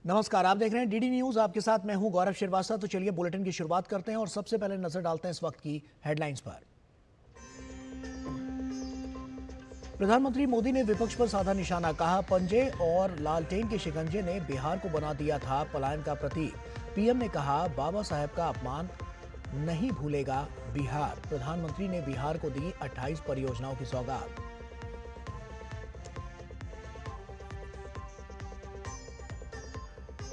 नमस्कार, आप देख रहे हैं डीडी न्यूज। आपके साथ मैं हूं गौरव श्रीवास्तव। तो चलिए बुलेटिन की शुरुआत करते हैं और सबसे पहले नजर डालते हैं इस वक्त की हेडलाइंस पर। प्रधानमंत्री मोदी ने विपक्ष पर साधा निशाना, कहा पंजे और लालटेन के शिकंजे ने बिहार को बना दिया था पलायन का प्रतीक। पीएम ने कहा बाबा साहेब का अपमान नहीं भूलेगा बिहार। प्रधानमंत्री ने बिहार को दी 28 परियोजनाओं की सौगात।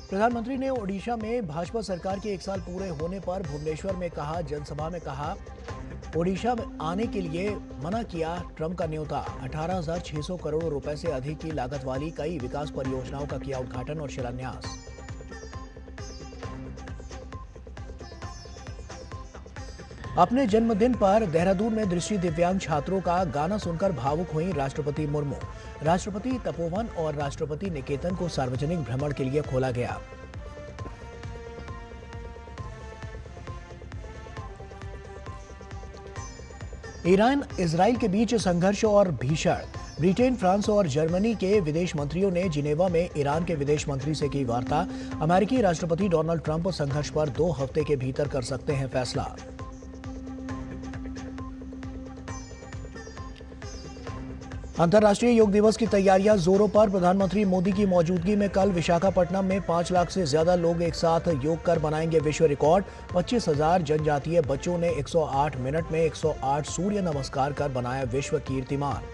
प्रधानमंत्री ने ओडिशा में भाजपा सरकार के 1 साल पूरे होने पर भुवनेश्वर में कहा जनसभा में कहा ओडिशा में आने के लिए मना किया ट्रंप का न्योता। 18,600 करोड़ रुपए से अधिक की लागत वाली कई विकास परियोजनाओं का किया उद्घाटन और शिलान्यास। अपने जन्मदिन पर देहरादून में दृष्टि दिव्यांग छात्रों का गाना सुनकर भावुक हुई राष्ट्रपति मुर्मू। राष्ट्रपति तपोवन और राष्ट्रपति निकेतन को सार्वजनिक भ्रमण के लिए खोला गया। ईरान इजराइल के बीच संघर्ष और भीषण। ब्रिटेन, फ्रांस और जर्मनी के विदेश मंत्रियों ने जिनेवा में ईरान के विदेश मंत्री से की वार्ता। अमेरिकी राष्ट्रपति डोनाल्ड ट्रंप संघर्ष पर 2 हफ्ते के भीतर कर सकते हैं फैसला। अंतर्राष्ट्रीय योग दिवस की तैयारियां जोरों पर। प्रधानमंत्री मोदी की मौजूदगी में कल विशाखापट्टनम में 5 लाख से ज्यादा लोग एक साथ योग कर बनाएंगे विश्व रिकॉर्ड। 25,000 जनजातीय बच्चों ने 108 मिनट में 108 सूर्य नमस्कार कर बनाया विश्व कीर्तिमान।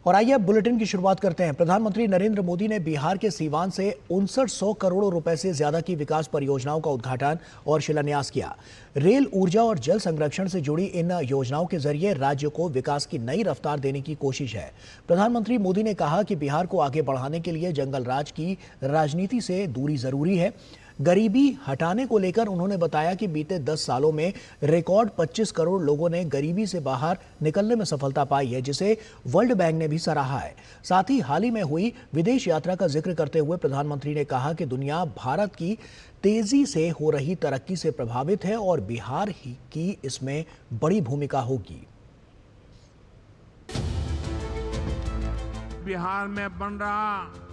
और आइए अब बुलेटिन की शुरुआत करते हैं। प्रधानमंत्री नरेंद्र मोदी ने बिहार के सीवान से 5900 करोड़ रुपए से ज्यादा की विकास परियोजनाओं का उद्घाटन और शिलान्यास किया। रेल, ऊर्जा और जल संरक्षण से जुड़ी इन योजनाओं के जरिए राज्य को विकास की नई रफ्तार देने की कोशिश है। प्रधानमंत्री मोदी ने कहा कि बिहार को आगे बढ़ाने के लिए जंगल राज की राजनीति से दूरी जरूरी है। गरीबी हटाने को लेकर उन्होंने बताया कि बीते 10 सालों में रिकॉर्ड 25 करोड़ लोगों ने गरीबी से बाहर निकलने में सफलता पाई है, जिसे वर्ल्ड बैंक ने भी सराहा है। साथ ही हाल ही में हुई विदेश यात्रा का जिक्र करते हुए प्रधानमंत्री ने कहा कि दुनिया भारत की तेजी से हो रही तरक्की से प्रभावित है और बिहार ही की इसमें बड़ी भूमिका होगी। बिहार में बन रहा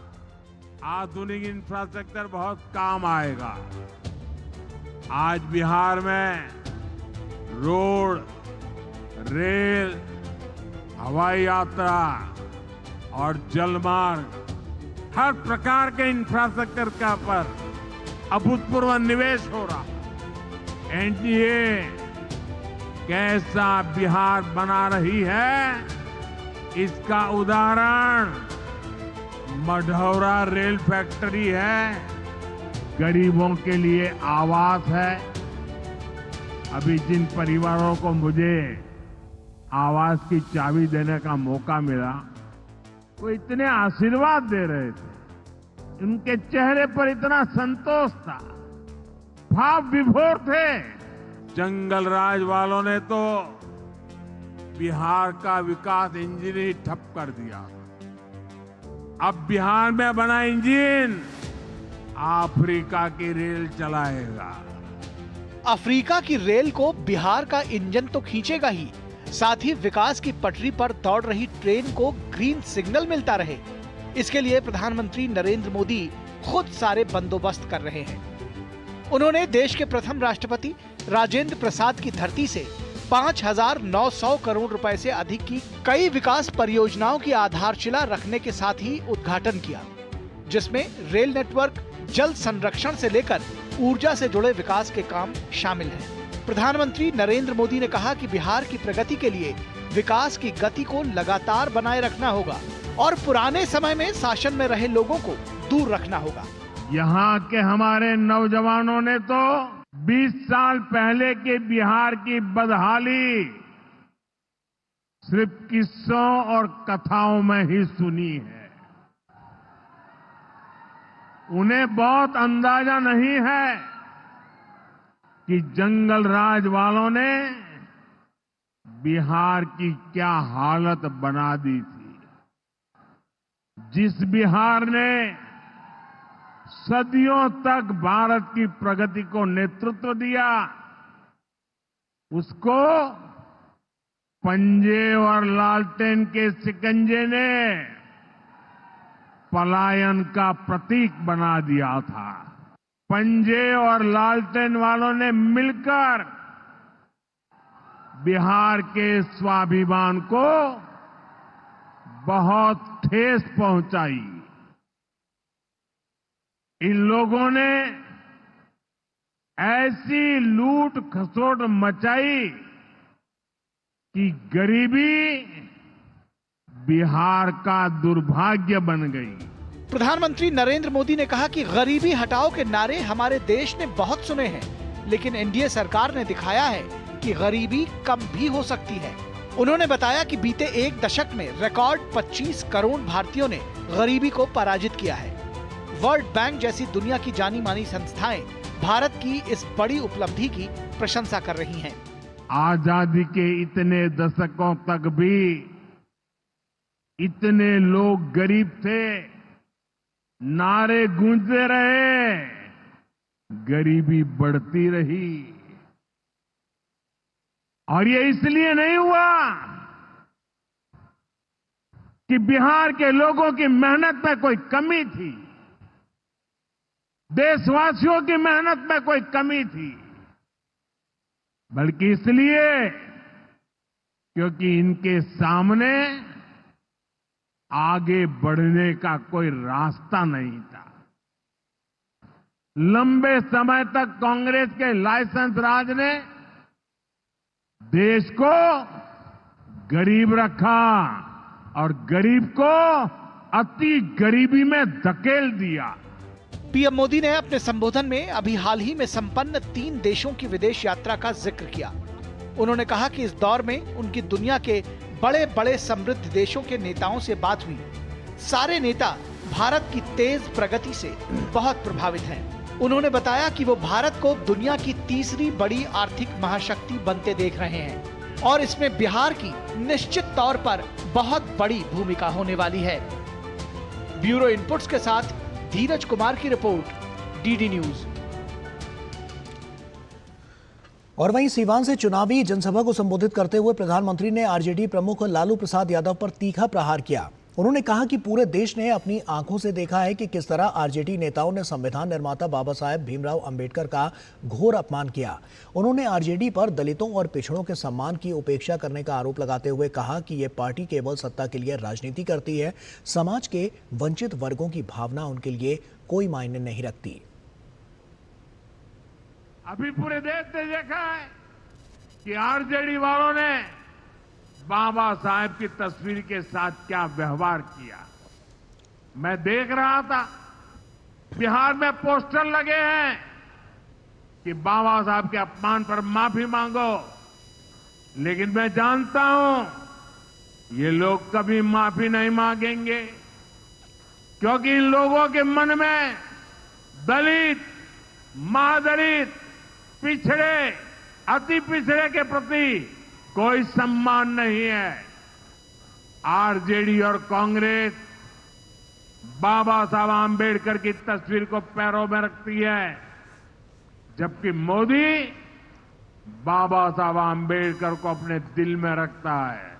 आधुनिक इंफ्रास्ट्रक्चर बहुत काम आएगा। आज बिहार में रोड, रेल, हवाई यात्रा और जलमार्ग, हर प्रकार के इंफ्रास्ट्रक्चर का पर अभूतपूर्व निवेश हो रहा। एनडीए कैसा बिहार बना रही है, इसका उदाहरण मढ़ौरा रेल फैक्ट्री है, गरीबों के लिए आवास है। अभी जिन परिवारों को मुझे आवास की चाबी देने का मौका मिला, वो इतने आशीर्वाद दे रहे थे, उनके चेहरे पर इतना संतोष था, भाव विभोर थे। जंगल राज वालों ने तो बिहार का विकास इंजन ही ठप कर दिया। अब बिहार में बना इंजन अफ्रीका की रेल चलाएगा। अफ्रीका की रेल को बिहार का इंजन तो खींचेगा ही, साथ ही विकास की पटरी पर दौड़ रही ट्रेन को ग्रीन सिग्नल मिलता रहे, इसके लिए प्रधानमंत्री नरेंद्र मोदी खुद सारे बंदोबस्त कर रहे हैं। उन्होंने देश के प्रथम राष्ट्रपति राजेंद्र प्रसाद की धरती से 5,900 करोड़ रुपए से अधिक की कई विकास परियोजनाओं की आधारशिला रखने के साथ ही उद्घाटन किया, जिसमें रेल नेटवर्क, जल संरक्षण से लेकर ऊर्जा से जुड़े विकास के काम शामिल हैं। प्रधानमंत्री नरेंद्र मोदी ने कहा कि बिहार की प्रगति के लिए विकास की गति को लगातार बनाए रखना होगा और पुराने समय में शासन में रहे लोगों को दूर रखना होगा। यहाँ के हमारे नौजवानों ने तो 20 साल पहले के बिहार की बदहाली सिर्फ किस्सों और कथाओं में ही सुनी है। उन्हें बहुत अंदाजा नहीं है कि जंगल राज वालों ने बिहार की क्या हालत बना दी थी। जिस बिहार ने सदियों तक भारत की प्रगति को नेतृत्व दिया, उसको पंजे और लालटेन के शिकंजे ने पलायन का प्रतीक बना दिया था। पंजे और लालटेन वालों ने मिलकर बिहार के स्वाभिमान को बहुत ठेस पहुंचाई। इन लोगों ने ऐसी लूट खसोट मचाई कि गरीबी बिहार का दुर्भाग्य बन गई। प्रधानमंत्री नरेंद्र मोदी ने कहा कि गरीबी हटाओ के नारे हमारे देश ने बहुत सुने हैं, लेकिन एनडीए सरकार ने दिखाया है कि गरीबी कम भी हो सकती है। उन्होंने बताया कि बीते एक दशक में रिकॉर्ड 25 करोड़ भारतीयों ने गरीबी को पराजित किया है। वर्ल्ड बैंक जैसी दुनिया की जानी मानी संस्थाएं भारत की इस बड़ी उपलब्धि की प्रशंसा कर रही हैं। आजादी के इतने दशकों तक भी इतने लोग गरीब थे, नारे गूंजते रहे, गरीबी बढ़ती रही। और ये इसलिए नहीं हुआ कि बिहार के लोगों की मेहनत में कोई कमी थी, देशवासियों की मेहनत में कोई कमी थी, बल्कि इसलिए क्योंकि इनके सामने आगे बढ़ने का कोई रास्ता नहीं था। लंबे समय तक कांग्रेस के लाइसेंस राज ने देश को गरीब रखा और गरीब को अति गरीबी में धकेल दिया। पीएम मोदी ने अपने संबोधन में अभी हाल ही में संपन्न 3 देशों की विदेश यात्रा का जिक्र किया। उन्होंने कहा कि इस दौर में उनकी दुनिया के बड़े बड़े समृद्ध देशों के नेताओं से बात हुई। सारे नेता भारत की तेज प्रगति से बहुत प्रभावित हैं। उन्होंने बताया कि वो भारत को दुनिया की तीसरी बड़ी आर्थिक महाशक्ति बनते देख रहे हैं और इसमें बिहार की निश्चित तौर पर बहुत बड़ी भूमिका होने वाली है। ब्यूरो इनपुट्स के साथ धीरज कुमार की रिपोर्ट, डीडी न्यूज। और वहीं सीवान से चुनावी जनसभा को संबोधित करते हुए प्रधानमंत्री ने आरजेडी प्रमुख लालू प्रसाद यादव पर तीखा प्रहार किया। उन्होंने कहा कि पूरे देश ने अपनी आंखों से देखा है कि किस तरह आरजेडी नेताओं ने संविधान निर्माता बाबा साहेब भीमराव अंबेडकर का घोर अपमान किया। उन्होंने आरजेडी पर दलितों और पिछड़ों के सम्मान की उपेक्षा करने का आरोप लगाते हुए कहा कि ये पार्टी केवल सत्ता के लिए राजनीति करती है, समाज के वंचित वर्गों की भावना उनके लिए कोई मायने नहीं रखती। अभी पूरे देश ने देखा है कि आरजेडी वालों ने बाबा साहेब की तस्वीर के साथ क्या व्यवहार किया। मैं देख रहा था बिहार में पोस्टर लगे हैं कि बाबा साहब के अपमान पर माफी मांगो, लेकिन मैं जानता हूं ये लोग कभी माफी नहीं मांगेंगे, क्योंकि इन लोगों के मन में दलित, महादलित, पिछड़े, अति पिछड़े के प्रति कोई सम्मान नहीं है। आरजेडी और कांग्रेस बाबा साहब आंबेडकर की तस्वीर को पैरों में रखती है, जबकि मोदी बाबा साहब आंबेडकर को अपने दिल में रखता है।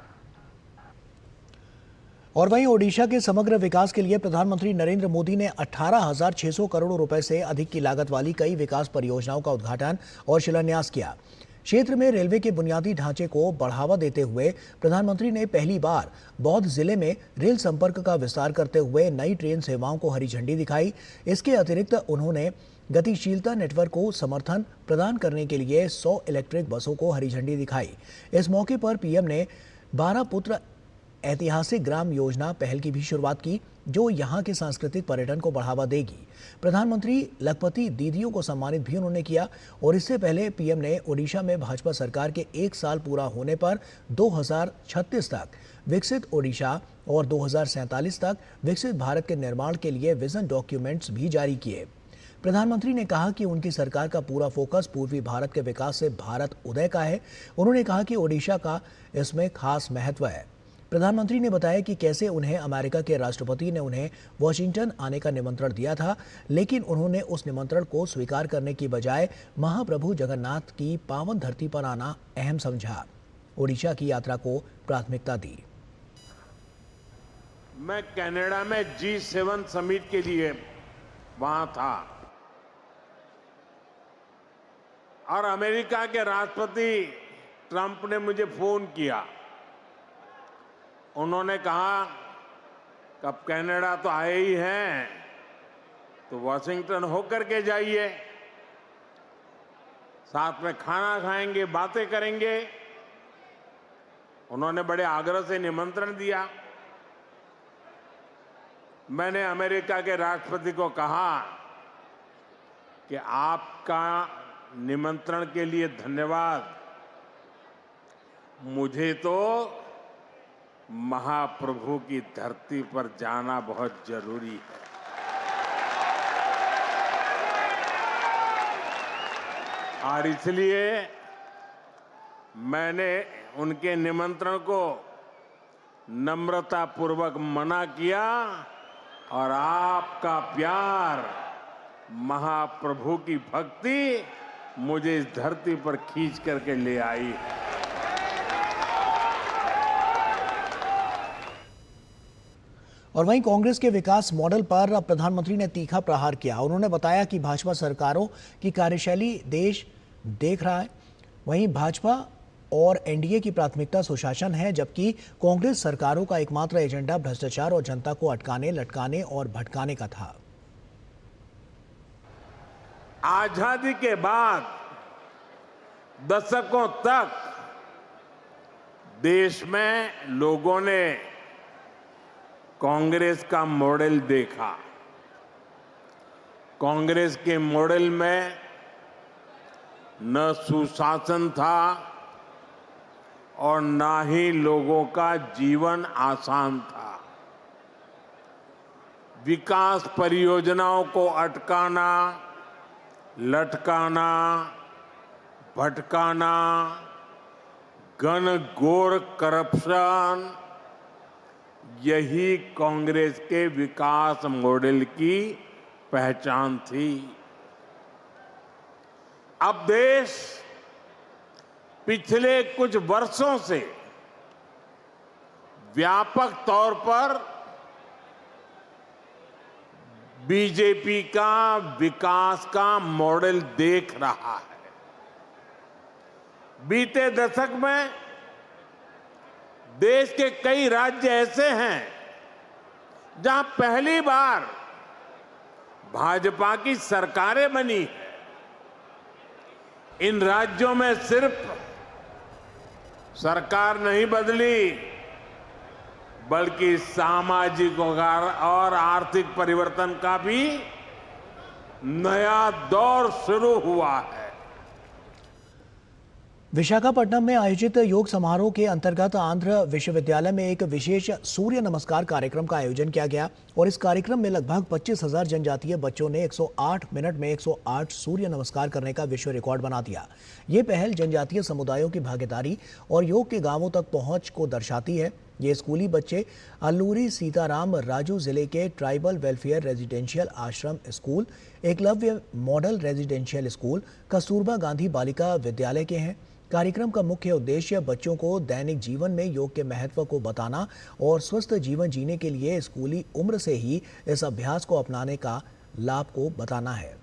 और वहीं ओडिशा के समग्र विकास के लिए प्रधानमंत्री नरेंद्र मोदी ने 18,600 करोड़ रुपए से अधिक की लागत वाली कई विकास परियोजनाओं का उद्घाटन और शिलान्यास किया। क्षेत्र में रेलवे के बुनियादी ढांचे को बढ़ावा देते हुए प्रधानमंत्री ने पहली बार बौद्ध जिले में रेल संपर्क का विस्तार करते हुए नई ट्रेन सेवाओं को हरी झंडी दिखाई। इसके अतिरिक्त उन्होंने गतिशीलता नेटवर्क को समर्थन प्रदान करने के लिए 100 इलेक्ट्रिक बसों को हरी झंडी दिखाई। इस मौके पर पीएम ने 12 पुत्र ऐतिहासिक ग्राम योजना पहल की भी शुरुआत की, जो यहां के सांस्कृतिक पर्यटन को बढ़ावा देगी। प्रधानमंत्री लखपति दीदियों को सम्मानित भी उन्होंने किया। और इससे पहले पीएम ने ओडिशा में भाजपा सरकार के 1 साल पूरा होने पर 2036 तक विकसित ओडिशा और 2047 तक विकसित भारत के निर्माण के लिए विजन डॉक्यूमेंट्स भी जारी किए। प्रधानमंत्री ने कहा कि उनकी सरकार का पूरा फोकस पूर्वी भारत के विकास से भारत उदय का है। उन्होंने कहा कि ओडिशा का इसमें खास महत्व है। प्रधानमंत्री ने बताया कि कैसे उन्हें अमेरिका के राष्ट्रपति ने उन्हें वॉशिंगटन आने का निमंत्रण दिया था, लेकिन उन्होंने उस निमंत्रण को स्वीकार करने की बजाय महाप्रभु जगन्नाथ की पावन धरती पर आना अहम समझा। ओडिशा की यात्रा को प्राथमिकता दी। मैं कनाडा में G7 समिट के लिए वहां था और अमेरिका के राष्ट्रपति ट्रंप ने मुझे फोन किया। उन्होंने कहा कि अब कनाडा तो आए ही हैं तो वॉशिंगटन होकर के जाइए, साथ में खाना खाएंगे, बातें करेंगे। उन्होंने बड़े आग्रह से निमंत्रण दिया। मैंने अमेरिका के राष्ट्रपति को कहा कि आपका निमंत्रण के लिए धन्यवाद, मुझे तो महाप्रभु की धरती पर जाना बहुत जरूरी है। और इसलिए मैंने उनके निमंत्रण को नम्रतापूर्वक मना किया और आपका प्यार, महाप्रभु की भक्ति मुझे इस धरती पर खींच करके ले आई है। और वहीं कांग्रेस के विकास मॉडल पर प्रधानमंत्री ने तीखा प्रहार किया। उन्होंने बताया कि भाजपा सरकारों की कार्यशैली देश देख रहा है। वहीं भाजपा और एनडीए की प्राथमिकता सुशासन है, जबकि कांग्रेस सरकारों का एकमात्र एजेंडा भ्रष्टाचार और जनता को अटकाने, लटकाने और भटकाने का था। आजादी के बाद दशकों तक देश में लोगों ने कांग्रेस का मॉडल देखा। कांग्रेस के मॉडल में न सुशासन था और ना ही लोगों का जीवन आसान था। विकास परियोजनाओं को अटकाना, लटकाना, भटकाना, घनघोर करप्शन, यही कांग्रेस के विकास मॉडल की पहचान थी। अब देश पिछले कुछ वर्षों से व्यापक तौर पर बीजेपी का विकास का मॉडल देख रहा है। बीते दशक में देश के कई राज्य ऐसे हैं जहां पहली बार भाजपा की सरकारें बनी है। इन राज्यों में सिर्फ सरकार नहीं बदली, बल्कि सामाजिक और आर्थिक परिवर्तन का भी नया दौर शुरू हुआ है। विशाखापट्टनम में आयोजित योग समारोह के अंतर्गत आंध्र विश्वविद्यालय में एक विशेष सूर्य नमस्कार कार्यक्रम का आयोजन किया गया और इस कार्यक्रम में लगभग 25,000 जनजातीय बच्चों ने 108 मिनट में 108 सूर्य नमस्कार करने का विश्व रिकॉर्ड बना दिया। ये पहल जनजातीय समुदायों की भागीदारी और योग के गांवों तक पहुंच को दर्शाती है। ये स्कूली बच्चे अल्लूरी सीताराम राजू जिले के ट्राइबल वेलफेयर रेजिडेंशियल आश्रम school, Eklavya model residential school, Kasturba Gandhi Balika Vidyalaya के हैं। कार्यक्रम का मुख्य उद्देश्य बच्चों को दैनिक जीवन में योग के महत्व को बताना और स्वस्थ जीवन जीने के लिए स्कूली उम्र से ही इस अभ्यास को अपनाने का लाभ को बताना है।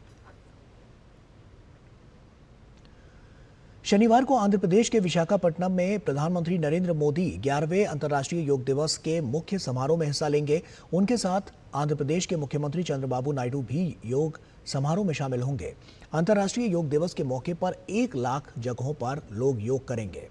शनिवार को आंध्र प्रदेश के विशाखापट्टनम में प्रधानमंत्री नरेंद्र मोदी 11वें अंतर्राष्ट्रीय योग दिवस के मुख्य समारोह में हिस्सा लेंगे। उनके साथ आंध्र प्रदेश के मुख्यमंत्री चंद्रबाबू नायडू भी योग समारोह में शामिल होंगे। अंतर्राष्ट्रीय योग दिवस के मौके पर 1 लाख जगहों पर लोग योग करेंगे।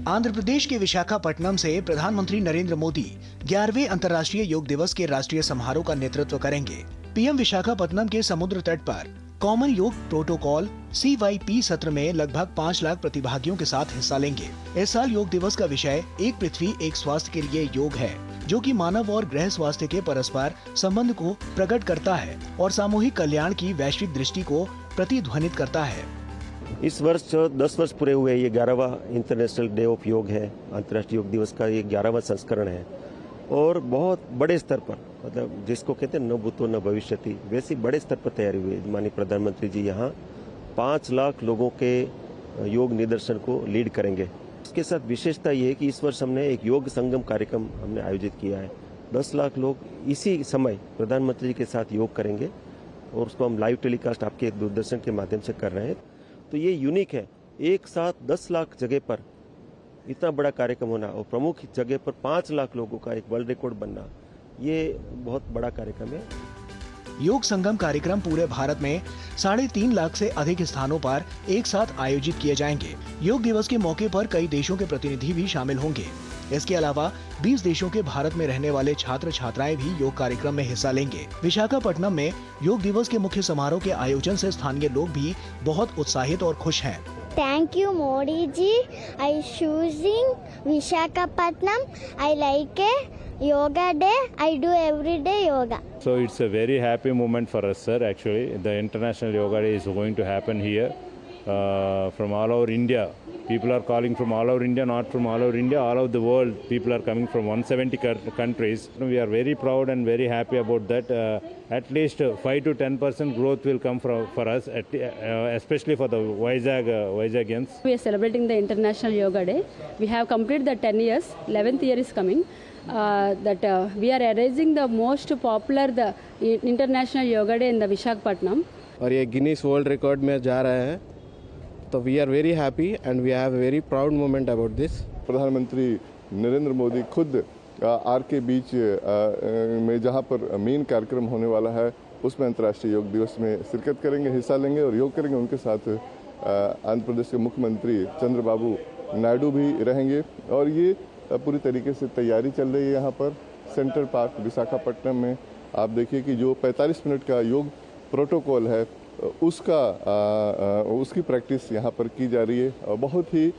आंध्र प्रदेश के विशाखापट्टनम से प्रधानमंत्री नरेंद्र मोदी 11वें अंतर्राष्ट्रीय योग दिवस के राष्ट्रीय समारोह का नेतृत्व करेंगे। पीएम विशाखापट्टनम के समुद्र तट पर कॉमन योग प्रोटोकॉल CYP सत्र में लगभग 5 लाख प्रतिभागियों के साथ हिस्सा लेंगे। इस साल योग दिवस का विषय एक पृथ्वी एक स्वास्थ्य के लिए योग है, जो कि मानव और ग्रह स्वास्थ्य के परस्पर संबंध को प्रकट करता है और सामूहिक कल्याण की वैश्विक दृष्टि को प्रतिध्वनित करता है। इस वर्ष 10 वर्ष पूरे हुए, ये 11वां इंटरनेशनल डे ऑफ योग है। अंतर्राष्ट्रीय योग दिवस का ये 11वां संस्करण है और बहुत बड़े स्तर पर, मतलब जिसको कहते हैं न भूतो न भविष्यति, वैसी बड़े स्तर पर तैयारी हुई। माननीय प्रधानमंत्री जी यहाँ 5 लाख लोगों के योग निदर्शन को लीड करेंगे। इसके साथ विशेषता ये है कि इस वर्ष हमने एक योग संगम कार्यक्रम हमने आयोजित किया है। 10 लाख लोग इसी समय प्रधानमंत्री जी के साथ योग करेंगे और उसको हम लाइव टेलीकास्ट आपके दूरदर्शन के माध्यम से कर रहे हैं। तो ये यूनिक है, एक साथ 10 लाख जगह पर इतना बड़ा कार्यक्रम होना और प्रमुख जगह पर 5 लाख लोगों का एक वर्ल्ड रिकॉर्ड बनना, ये बहुत बड़ा कार्यक्रम है। योग संगम कार्यक्रम पूरे भारत में 3.5 लाख से अधिक स्थानों पर एक साथ आयोजित किए जाएंगे। योग दिवस के मौके पर कई देशों के प्रतिनिधि भी शामिल होंगे। इसके अलावा 20 देशों के भारत में रहने वाले छात्र छात्राएं भी योग कार्यक्रम में हिस्सा लेंगे। विशाखापट्टनम में योग दिवस के मुख्य समारोह के आयोजन से स्थानीय लोग भी बहुत उत्साहित और खुश हैं। Thank you, Modi ji. I choosing Visakhapatnam. I like a yoga day. I do every day yoga. So it's a very happy moment for us, sir. Actually, the International Yoga Day is going to happen here from all over India. People are calling from all over India, not from all over India, all over the world. People are coming from 170 countries. We are very proud and very happy about that. At least 5 to 10% growth will come for us, especially for the Vizagagians. We are celebrating the International Yoga Day. We have completed the 10 years. 11th year is coming. We are arranging the most popular the International Yoga Day in the Visakhapatnam. और ये Guinness world record में जा रहे हैं, तो we are very happy and we have very proud moment about this. प्रधानमंत्री नरेंद्र मोदी खुद are के बीच में जहां पर मेन कार्यक्रम होने वाला है उसमें अंतर्राष्ट्रीय योग दिवस में शिरकत करेंगे, हिस्सा लेंगे और योग करेंगे। उनके साथ आंध्र प्रदेश के मुख्यमंत्री चंद्रबाबू नायडू भी रहेंगे और ये पूरी तरीके से तैयारी चल रही है। यहाँ पर सेंट्रल पार्क विशाखापट्टनम में आप देखिए कि जो 45 मिनट का योग प्रोटोकॉल है उसकी प्रैक्टिस यहाँ पर की जा रही है और बहुत ही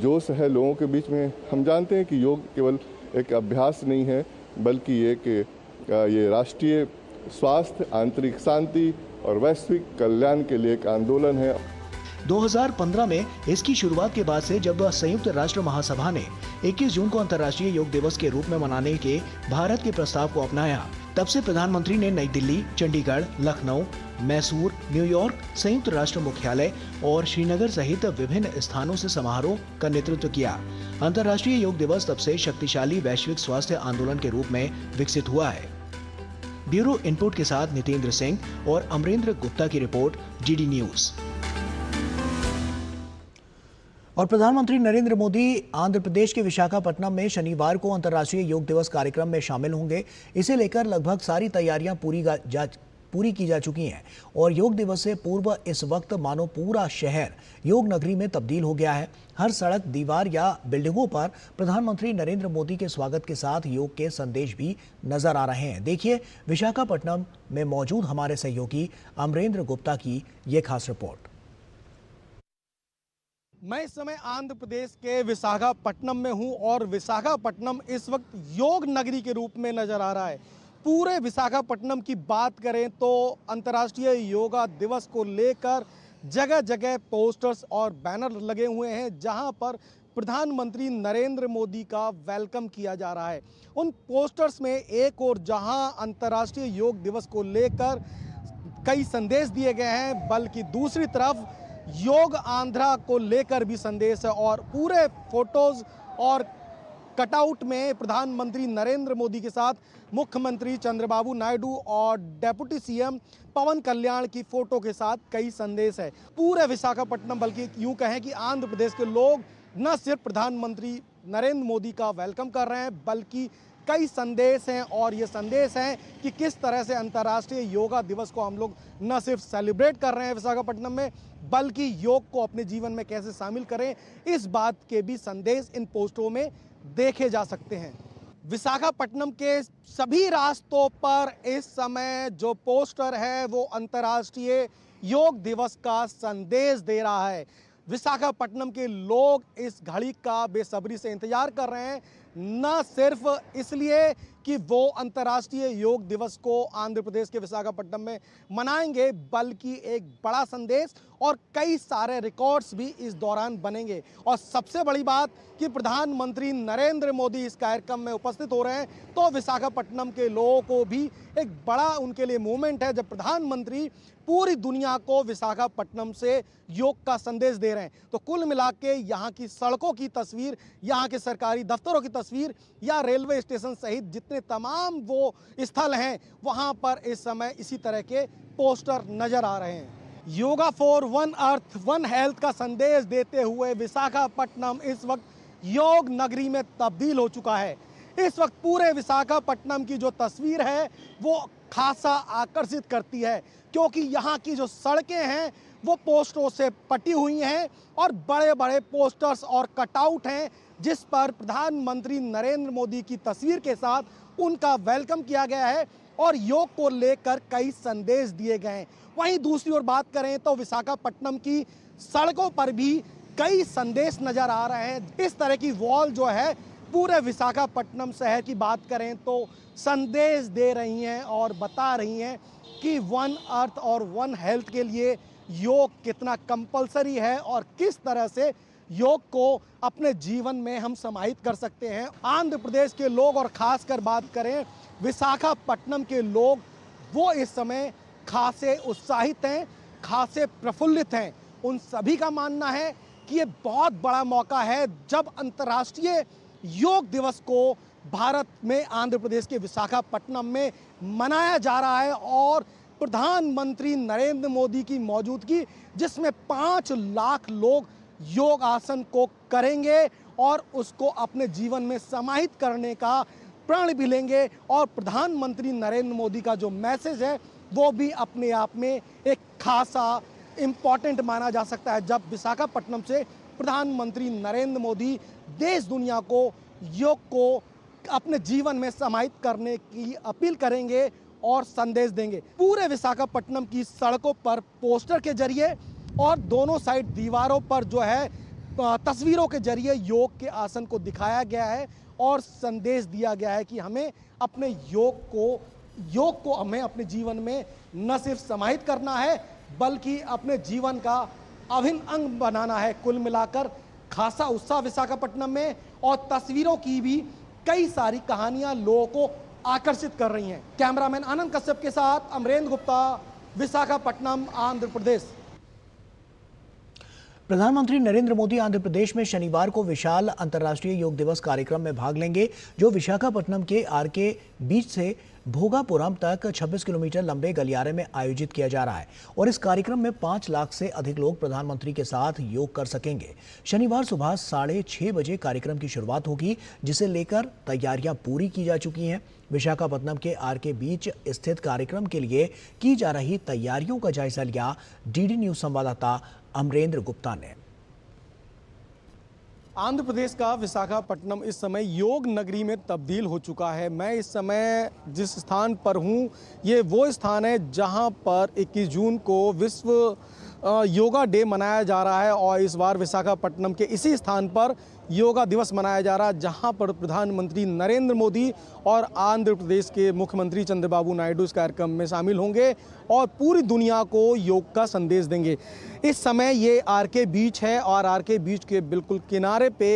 जोश है लोगों के बीच में। हम जानते हैं कि योग केवल एक अभ्यास नहीं है बल्कि ये राष्ट्रीय स्वास्थ्य, आंतरिक शांति और वैश्विक कल्याण के लिए एक आंदोलन है। 2015 में इसकी शुरुआत के बाद से जब संयुक्त राष्ट्र महासभा ने 21 जून को अंतर्राष्ट्रीय योग दिवस के रूप में मनाने के भारत के प्रस्ताव को अपनाया, तब से प्रधानमंत्री ने नई दिल्ली, चंडीगढ़, लखनऊ, मैसूर, न्यूयॉर्क, संयुक्त राष्ट्र मुख्यालय और श्रीनगर सहित विभिन्न स्थानों से समारोह का नेतृत्व किया। अंतर्राष्ट्रीय योग दिवस तब से शक्तिशाली वैश्विक स्वास्थ्य आंदोलन के रूप में विकसित हुआ है। ब्यूरो इनपुट के साथ नितेंद्र सिंह और अमरेंद्र गुप्ता की रिपोर्ट, जीडी न्यूज। और प्रधानमंत्री नरेंद्र मोदी आंध्र प्रदेश के विशाखापट्टनम में शनिवार को अंतर्राष्ट्रीय योग दिवस कार्यक्रम में शामिल होंगे। इसे लेकर लगभग सारी तैयारियां पूरी की जा चुकी हैं और योग दिवस से पूर्व इस वक्त मानो पूरा शहर योग नगरी में तब्दील हो गया है। हर सड़क, दीवार या बिल्डिंगों पर प्रधानमंत्री नरेंद्र मोदी के स्वागत के साथ योग के संदेश भी नजर आ रहे हैं। देखिए विशाखापट्टनम में मौजूद हमारे सहयोगी अमरेंद्र गुप्ता की ये खास रिपोर्ट। मैं इस समय आंध्र प्रदेश के विशाखापट्टनम में हूं और विशाखापट्टनम इस वक्त योग नगरी के रूप में नजर आ रहा है। पूरे विशाखापट्टनम की बात करें तो अंतर्राष्ट्रीय योगा दिवस को लेकर जगह जगह पोस्टर्स और बैनर लगे हुए हैं जहां पर प्रधानमंत्री नरेंद्र मोदी का वेलकम किया जा रहा है। उन पोस्टर्स में एक और जहां अंतर्राष्ट्रीय योग दिवस को लेकर कई संदेश दिए गए हैं, बल्कि दूसरी तरफ योग आंध्रा को लेकर भी संदेश है और पूरे फोटोज और कटआउट में प्रधानमंत्री नरेंद्र मोदी के साथ मुख्यमंत्री चंद्रबाबू नायडू और डेप्यूटी सीएम पवन कल्याण की फोटो के साथ कई संदेश है। पूरे विशाखापट्टनम बल्कि यूं कहें कि आंध्र प्रदेश के लोग न सिर्फ प्रधानमंत्री नरेंद्र मोदी का वेलकम कर रहे हैं बल्कि कई संदेश हैं और ये संदेश हैं कि किस तरह से अंतर्राष्ट्रीय योगा दिवस को हम लोग न सिर्फ सेलिब्रेट कर रहे हैं विशाखापट्टनम में बल्कि योग को अपने जीवन में कैसे शामिल करें, इस बात के भी संदेश इन पोस्टरों में देखे जा सकते हैं। विशाखापट्टनम के सभी रास्तों पर इस समय जो पोस्टर है वो अंतर्राष्ट्रीय योग दिवस का संदेश दे रहा है। विशाखापट्टनम के लोग इस घड़ी का बेसब्री से इंतजार कर रहे हैं, न सिर्फ इसलिए कि वो अंतर्राष्ट्रीय योग दिवस को आंध्र प्रदेश के विशाखापट्टनम में मनाएंगे, बल्कि एक बड़ा संदेश और कई सारे रिकॉर्ड्स भी इस दौरान बनेंगे। और सबसे बड़ी बात कि प्रधानमंत्री नरेंद्र मोदी इस कार्यक्रम में उपस्थित हो रहे हैं, तो विशाखापट्टनम के लोगों को भी एक बड़ा उनके लिए मोमेंट है जब प्रधानमंत्री पूरी दुनिया को विशाखापट्टनम से योग का संदेश दे रहे हैं। तो कुल मिला के यहाँ की सड़कों की तस्वीर, यहाँ के सरकारी दफ्तरों की तस्वीर या रेलवे स्टेशन सहित जितने तमाम वो स्थल हैं, वहाँ पर इस समय इसी तरह के पोस्टर नजर आ रहे हैं। Yoga for one earth one health का संदेश देते हुए विशाखापट्टनम इस वक्त योग नगरी में तब्दील हो चुका है। इस वक्त पूरे विशाखापट्टनम की जो तस्वीर है वो खासा आकर्षित करती है, क्योंकि यहाँ की जो सड़कें हैं वो पोस्टरों से पटी हुई हैं और बड़े बड़े पोस्टर्स और कटआउट हैं जिस पर प्रधानमंत्री नरेंद्र मोदी की तस्वीर के साथ उनका वेलकम किया गया है और योग को लेकर कई संदेश दिए गए हैं। वहीं दूसरी ओर बात करें तो विशाखापट्टनम की सड़कों पर भी कई संदेश नजर आ रहे हैं। इस तरह की वॉल जो है पूरे विशाखापट्टनम शहर की बात करें तो संदेश दे रही हैं और बता रही हैं कि वन अर्थ और वन हेल्थ के लिए योग कितना कंपलसरी है और किस तरह से योग को अपने जीवन में हम समाहित कर सकते हैं। आंध्र प्रदेश के लोग और खासकर बात करें विशाखापट्टनम के लोग, वो इस समय खासे उत्साहित हैं, खासे प्रफुल्लित हैं। उन सभी का मानना है कि ये बहुत बड़ा मौका है जब अंतर्राष्ट्रीय योग दिवस को भारत में आंध्र प्रदेश के विशाखापट्टनम में मनाया जा रहा है और प्रधानमंत्री नरेंद्र मोदी की मौजूदगी, जिसमें 5 लाख लोग योग आसन को करेंगे और उसको अपने जीवन में समाहित करने का प्रण भी लेंगे। और प्रधानमंत्री नरेंद्र मोदी का जो मैसेज है वो भी अपने आप में एक खासा इम्पॉर्टेंट माना जा सकता है जब विशाखापट्टनम से प्रधानमंत्री नरेंद्र मोदी देश दुनिया को योग को अपने जीवन में समाहित करने की अपील करेंगे और संदेश देंगे। पूरे विशाखापट्टनम की सड़कों पर पोस्टर के जरिए और दोनों साइड दीवारों पर जो है तस्वीरों के जरिए योग के आसन को दिखाया गया है और संदेश दिया गया है कि हमें अपने योग को हमें अपने जीवन में न सिर्फ समाहित करना है बल्कि अपने जीवन का अभिन्न अंग बनाना है। कुल मिलाकर खासा उत्साह विशाखापट्टनम में और तस्वीरों की भी कई सारी कहानियां लोगों को आकर्षित कर रही हैं। कैमरामैन आनंद कश्यप के साथ अमरेंद्र गुप्ता, विशाखापट्टनम, आंध्र प्रदेश। प्रधानमंत्री नरेंद्र मोदी आंध्र प्रदेश में शनिवार को विशाल अंतर्राष्ट्रीय योग दिवस कार्यक्रम में भाग लेंगे, जो विशाखापट्टनम के आरके बीच से भोगापुरम तक 26 किलोमीटर लंबे गलियारे में आयोजित किया जा रहा है और इस कार्यक्रम में 5 लाख से अधिक लोग प्रधानमंत्री के साथ योग कर सकेंगे। शनिवार सुबह 6:30 बजे कार्यक्रम की शुरुआत होगी, जिसे लेकर तैयारियां पूरी की जा चुकी हैं। विशाखापट्टनम के आरके बीच स्थित कार्यक्रम के लिए की जा रही तैयारियों का जायजा लिया डीडी न्यूज संवाददाता अमरेंद्र गुप्ता ने। आंध्र प्रदेश का विशाखापट्टनम इस समय योग नगरी में तब्दील हो चुका है। मैं इस समय जिस स्थान पर हूँ, ये वो स्थान है जहाँ पर 21 जून को विश्व योगा डे मनाया जा रहा है और इस बार विशाखापट्टनम के इसी स्थान पर योगा दिवस मनाया जा रहा है, जहां पर प्रधानमंत्री नरेंद्र मोदी और आंध्र प्रदेश के मुख्यमंत्री चंद्रबाबू नायडू इस कार्यक्रम में शामिल होंगे और पूरी दुनिया को योग का संदेश देंगे। इस समय ये आरके बीच है और आरके बीच के बिल्कुल किनारे पे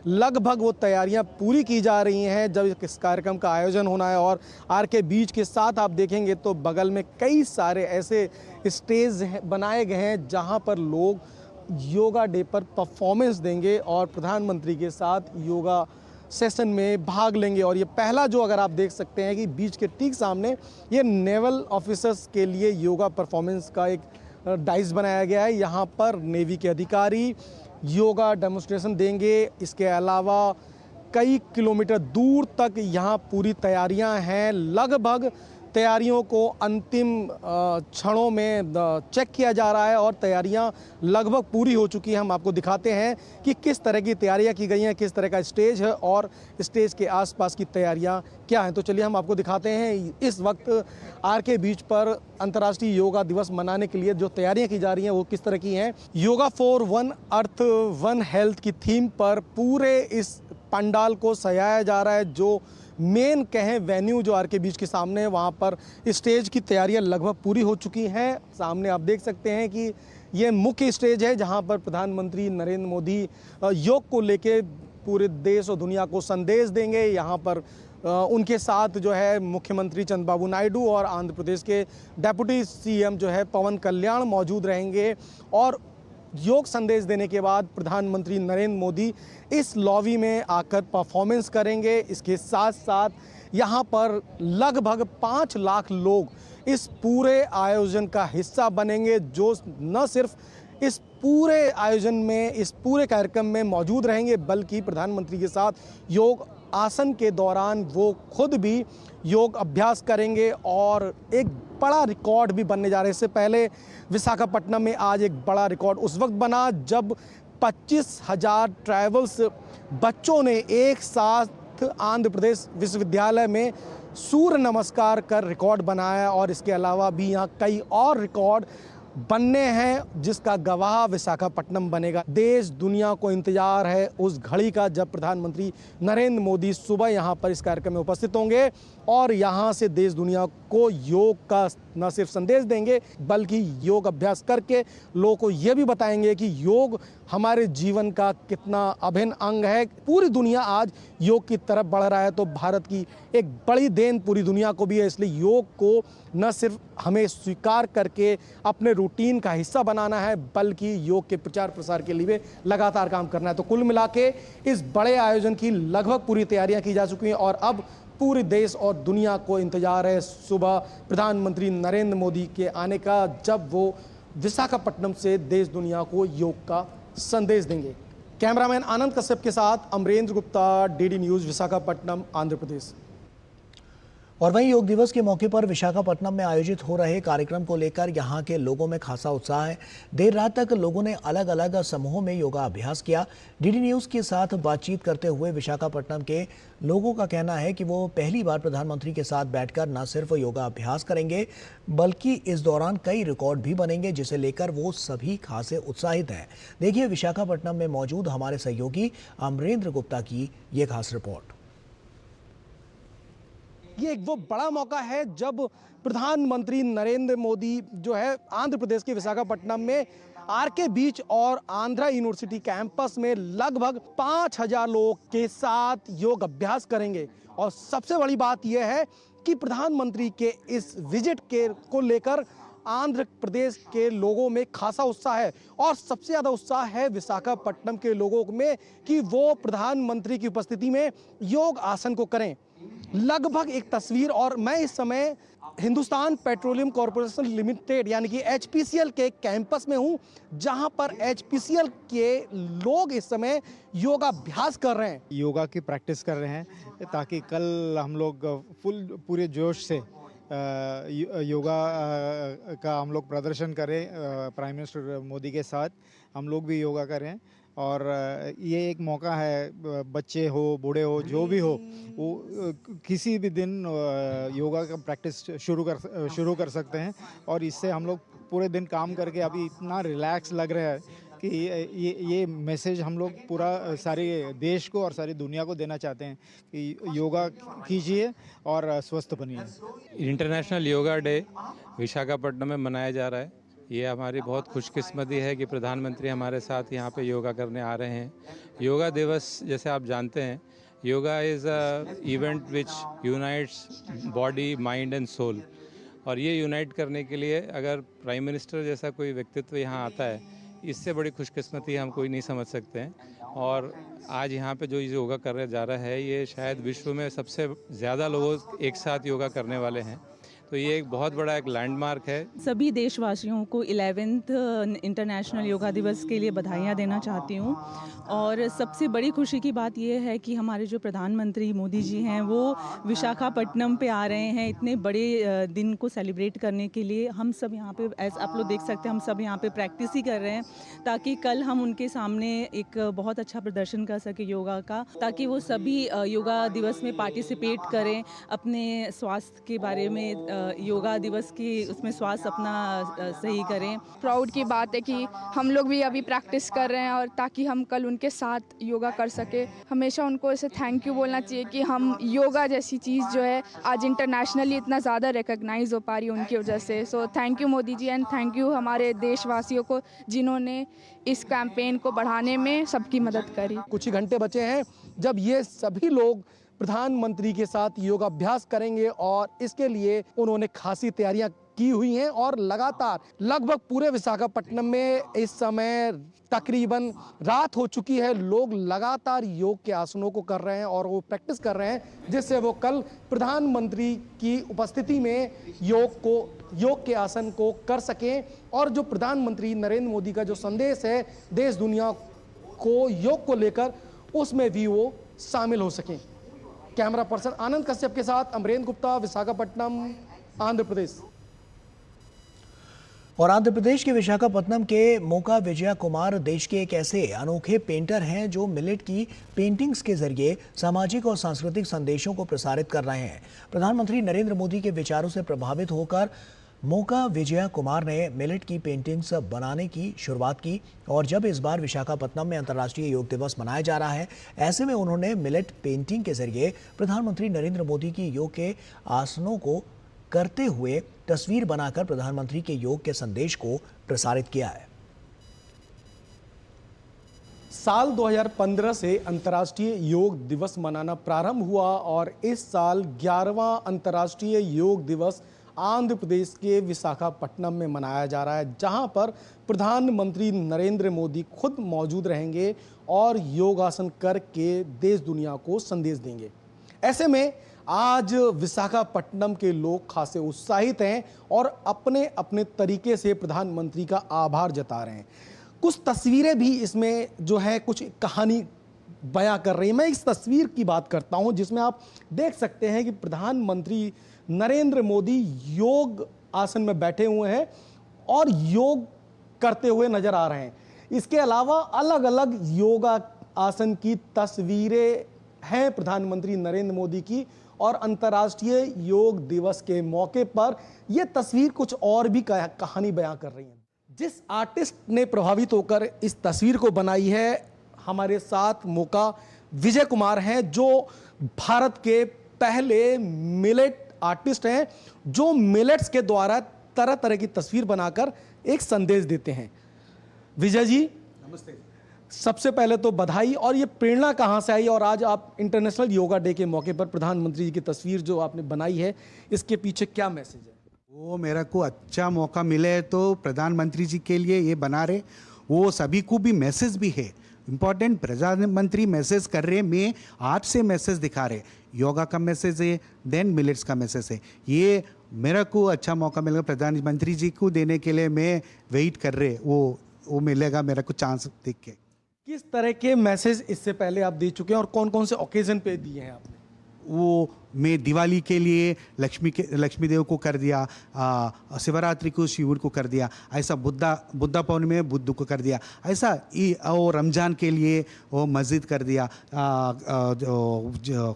लगभग वो तैयारियां पूरी की जा रही हैं जब इस कार्यक्रम का आयोजन होना है। और आरके बीच के साथ आप देखेंगे तो बगल में कई सारे ऐसे स्टेज बनाए गए हैं जहां पर लोग योगा डे पर परफॉर्मेंस देंगे और प्रधानमंत्री के साथ योगा सेशन में भाग लेंगे। और ये पहला जो अगर आप देख सकते हैं कि बीच के ठीक सामने ये नेवल ऑफिसर्स के लिए योगा परफॉर्मेंस का एक डाइस बनाया गया है। यहाँ पर नेवी के अधिकारी योगा डेमोन्स्ट्रेशन देंगे। इसके अलावा कई किलोमीटर दूर तक यहाँ पूरी तैयारियाँ हैं। लगभग तैयारियों को अंतिम क्षणों में चेक किया जा रहा है और तैयारियां लगभग पूरी हो चुकी हैं। हम आपको दिखाते हैं कि किस तरह की तैयारियां की गई हैं, किस तरह का स्टेज है और स्टेज के आसपास की तैयारियां क्या हैं। तो चलिए हम आपको दिखाते हैं इस वक्त आरके बीच पर अंतर्राष्ट्रीय योगा दिवस मनाने के लिए जो तैयारियां की जा रही हैं वो किस तरह की हैं। Yoga for one earth one health की थीम पर पूरे इस पंडाल को सजाया जा रहा है, जो मेन कहें वेन्यू जो आरके बीच के सामने है, वहाँ पर स्टेज की तैयारियां लगभग पूरी हो चुकी हैं। सामने आप देख सकते हैं कि ये मुख्य स्टेज है जहाँ पर प्रधानमंत्री नरेंद्र मोदी योग को लेके पूरे देश और दुनिया को संदेश देंगे। यहाँ पर उनके साथ जो है मुख्यमंत्री चंद्रबाबू नायडू और आंध्र प्रदेश के डेप्यूटी सीएम जो है पवन कल्याण मौजूद रहेंगे। और योग संदेश देने के बाद प्रधानमंत्री नरेंद्र मोदी इस लॉबी में आकर परफॉर्मेंस करेंगे। इसके साथ साथ यहाँ पर लगभग 5 लाख लोग इस पूरे आयोजन का हिस्सा बनेंगे, जो न सिर्फ इस पूरे आयोजन में, इस पूरे कार्यक्रम में मौजूद रहेंगे, बल्कि प्रधानमंत्री के साथ योग आसन के दौरान वो खुद भी योग अभ्यास करेंगे। और एक बड़ा रिकॉर्ड भी बनने जा रहा है। इससे पहले विशाखापट्टनम में आज एक बड़ा रिकॉर्ड उस वक्त बना जब 25,000 ट्राइबल्स बच्चों ने एक साथ आंध्र प्रदेश विश्वविद्यालय में सूर्य नमस्कार कर रिकॉर्ड बनाया। और इसके अलावा भी यहाँ कई और रिकॉर्ड बनने हैं, जिसका गवाह विशाखापट्टनम बनेगा। देश दुनिया को इंतजार है उस घड़ी का जब प्रधानमंत्री नरेंद्र मोदी सुबह यहाँ पर इस कार्यक्रम में उपस्थित होंगे और यहाँ से देश दुनिया को योग का न सिर्फ संदेश देंगे, बल्कि योग अभ्यास करके लोगों को ये भी बताएंगे कि योग हमारे जीवन का कितना अभिन्न अंग है। पूरी दुनिया आज योग की तरफ बढ़ रहा है, तो भारत की एक बड़ी देन पूरी दुनिया को भी है। इसलिए योग को न सिर्फ हमें स्वीकार करके अपने रूटीन का हिस्सा बनाना है, बल्कि योग के प्रचार प्रसार के लिए लगातार काम करना है। तो कुल मिला के इस बड़े आयोजन की लगभग पूरी तैयारियां की जा चुकी हैं और अब पूरे देश और दुनिया को इंतजार है सुबह प्रधानमंत्री नरेंद्र मोदी के आने का, जब वो विशाखापट्टनम से देश दुनिया को योग का संदेश देंगे। कैमरामैन आनंद कश्यप के साथ अमरेंद्र गुप्ता, डीडी न्यूज, विशाखापट्टनम, आंध्र प्रदेश। और वहीं योग दिवस के मौके पर विशाखापट्टनम में आयोजित हो रहे कार्यक्रम को लेकर यहां के लोगों में खासा उत्साह है। देर रात तक लोगों ने अलग अलग समूहों में योगा अभ्यास किया। डीडी न्यूज के साथ बातचीत करते हुए विशाखापट्टनम के लोगों का कहना है कि वो पहली बार प्रधानमंत्री के साथ बैठकर न सिर्फ योगा अभ्यास करेंगे, बल्कि इस दौरान कई रिकॉर्ड भी बनेंगे, जिसे लेकर वो सभी खासे उत्साहित हैं। देखिए विशाखापट्टनम में मौजूद हमारे सहयोगी अमरेंद्र गुप्ता की ये खास रिपोर्ट। ये एक वो बड़ा मौका है जब प्रधानमंत्री नरेंद्र मोदी जो है आंध्र प्रदेश के विशाखापट्टनम में आरके बीच और आंध्रा यूनिवर्सिटी कैंपस में लगभग 5,000 लोगों के साथ योग अभ्यास करेंगे। और सबसे बड़ी बात यह है कि प्रधानमंत्री के इस विजिट को लेकर आंध्र प्रदेश के लोगों में खासा उत्साह है और सबसे ज़्यादा उत्साह है विशाखापट्टनम के लोगों में कि वो प्रधानमंत्री की उपस्थिति में योग आसन को करें। लगभग एक तस्वीर, और मैं इस समय हिंदुस्तान पेट्रोलियम कॉर्पोरेशन लिमिटेड यानी कि एचपीसीएल के कैंपस में हूं, जहां पर एचपीसीएल के लोग इस समय योगाभ्यास कर रहे हैं, योगा की प्रैक्टिस कर रहे हैं, ताकि कल हम लोग पूरे जोश से योगा का हम लोग प्रदर्शन करें। प्राइम मिनिस्टर मोदी के साथ हम लोग भी योगा करें और ये एक मौका है, बच्चे हो बूढ़े हो जो भी हो वो किसी भी दिन योगा का प्रैक्टिस शुरू कर सकते हैं। और इससे हम लोग पूरे दिन काम करके अभी इतना रिलैक्स लग रहा है कि ये मैसेज हम लोग पूरा सारे देश को और सारी दुनिया को देना चाहते हैं कि योगा कीजिए और स्वस्थ बनिए। इंटरनेशनल योगा डे विशाखापट्टनम में मनाया जा रहा है। ये हमारी बहुत खुशकिस्मती है कि प्रधानमंत्री हमारे साथ यहाँ पे योगा करने आ रहे हैं। योगा दिवस जैसे आप जानते हैं, yoga is a event which unites body, mind and soul. और ये यूनाइट करने के लिए अगर प्राइम मिनिस्टर जैसा कोई व्यक्तित्व यहाँ आता है, इससे बड़ी खुशकिस्मती हम कोई नहीं समझ सकते हैं। और आज यहाँ पे जो योगा करने जा रहा है, ये शायद विश्व में सबसे ज़्यादा लोग एक साथ योगा करने वाले हैं। तो ये एक बहुत बड़ा एक लैंडमार्क है। सभी देशवासियों को 11वें इंटरनेशनल योगा दिवस के लिए बधाइयाँ देना चाहती हूँ। और सबसे बड़ी खुशी की बात ये है कि हमारे जो प्रधानमंत्री मोदी जी हैं वो विशाखापट्टनम पे आ रहे हैं इतने बड़े दिन को सेलिब्रेट करने के लिए। हम सब यहाँ पे, ऐसा आप लोग देख सकते हैं, हम सब यहाँ पे प्रैक्टिस ही कर रहे हैं ताकि कल हम उनके सामने एक बहुत अच्छा प्रदर्शन कर सके योगा का, ताकि वो सभी योगा दिवस में पार्टिसिपेट करें, अपने स्वास्थ्य के बारे में योगा दिवस की उसमें स्वास्थ्य अपना सही करें। प्राउड की बात है कि हम लोग भी अभी प्रैक्टिस कर रहे हैं और ताकि हम कल उनके साथ योगा कर सके। हमेशा उनको ऐसे थैंक यू बोलना चाहिए कि हम योगा जैसी चीज़ जो है आज इंटरनेशनली इतना ज़्यादा रिकॉग्नाइज हो पा रही है उनकी वजह से। So thank you Modi ji and thank you हमारे देशवासियों को जिन्होंने इस कैंपेन को बढ़ाने में सबकी मदद करी। कुछ ही घंटे बचे हैं जब ये सभी लोग प्रधानमंत्री के साथ योगाभ्यास करेंगे और इसके लिए उन्होंने खासी तैयारियां की हुई हैं और लगातार लगभग पूरे विशाखापट्टनम में इस समय तकरीबन रात हो चुकी है। लोग लगातार योग के आसनों को कर रहे हैं और वो प्रैक्टिस कर रहे हैं जिससे वो कल प्रधानमंत्री की उपस्थिति में योग के आसन को कर सकें और जो प्रधानमंत्री नरेंद्र मोदी का जो संदेश है देश दुनिया को योग को लेकर उसमें भी वो शामिल हो सकें। कैमरा पर्सन आनंद कश्यप के साथ अमरेंद्र गुप्ता, विशाखापट्टनम, आंध्र प्रदेश। और आंध्र प्रदेश के विशाखापट्टनम के मोका विजया कुमार देश के एक ऐसे अनोखे पेंटर हैं जो मिलेट की पेंटिंग्स के जरिए सामाजिक और सांस्कृतिक संदेशों को प्रसारित कर रहे हैं। प्रधानमंत्री नरेंद्र मोदी के विचारों से प्रभावित होकर मोका विजया कुमार ने मिलेट की पेंटिंग्स बनाने की शुरुआत की और जब इस बार विशाखापट्टनम में अंतर्राष्ट्रीय योग दिवस मनाया जा रहा है, ऐसे में उन्होंने मिलेट पेंटिंग के जरिए प्रधानमंत्री नरेंद्र मोदी की योग के आसनों को करते हुए तस्वीर बनाकर प्रधानमंत्री के योग के संदेश को प्रसारित किया है। साल 2015 से अंतर्राष्ट्रीय योग दिवस मनाना प्रारंभ हुआ और इस साल 11वां अंतर्राष्ट्रीय योग दिवस आंध्र प्रदेश के विशाखापट्टनम में मनाया जा रहा है, जहां पर प्रधानमंत्री नरेंद्र मोदी खुद मौजूद रहेंगे और योगासन करके देश दुनिया को संदेश देंगे। ऐसे में आज विशाखापट्टनम के लोग खासे उत्साहित हैं और अपने अपने तरीके से प्रधानमंत्री का आभार जता रहे हैं। कुछ तस्वीरें भी इसमें जो है कुछ कहानी बयां कर रही हैं। मैं इस तस्वीर की बात करता हूं जिसमें आप देख सकते हैं कि प्रधानमंत्री नरेंद्र मोदी योग आसन में बैठे हुए हैं और योग करते हुए नजर आ रहे हैं। इसके अलावा अलग अलग योगा आसन की तस्वीरें हैं प्रधानमंत्री नरेंद्र मोदी की और अंतर्राष्ट्रीय योग दिवस के मौके पर यह तस्वीर कुछ और भी कहानी बयां कर रही है। जिस आर्टिस्ट ने प्रभावित होकर इस तस्वीर को बनाई है, हमारे साथ मोका विजय कुमार हैं जो भारत के पहले मिलेट आर्टिस्ट हैं जो मिलेट्स के द्वारा तरह तरह की तस्वीर बनाकर एक संदेश देते हैं। विजय जी नमस्ते। सबसे पहले तो बधाई। और ये प्रेरणा कहाँ से आई और आज आप इंटरनेशनल योगा डे के मौके पर प्रधानमंत्री जी की तस्वीर जो आपने बनाई है इसके पीछे क्या मैसेज है? वो मेरा को अच्छा मौका मिले तो प्रधानमंत्री जी के लिए ये बना रहे, वो सभी को भी मैसेज भी है इम्पोर्टेंट। प्रधानमंत्री मैसेज कर रहे, मैं आज से मैसेज दिखा रहे, योगा का मैसेज है देन मिलेट्स का मैसेज है। ये मेरा को अच्छा मौका मिलेगा प्रधानमंत्री जी को देने के लिए, मैं वेट कर रहे, वो मिलेगा मेरा को चांस देख के। किस तरह के मैसेज इससे पहले आप दे चुके हैं और कौन कौन से ओकेजन पे दिए हैं आपने? वो मैं दिवाली के लिए लक्ष्मी देव को कर दिया, शिवरात्रि को शिव को कर दिया, ऐसा बुद्धा पौर्णिमा में बुद्ध को कर दिया, ऐसा और रमजान के लिए वो मस्जिद कर दिया,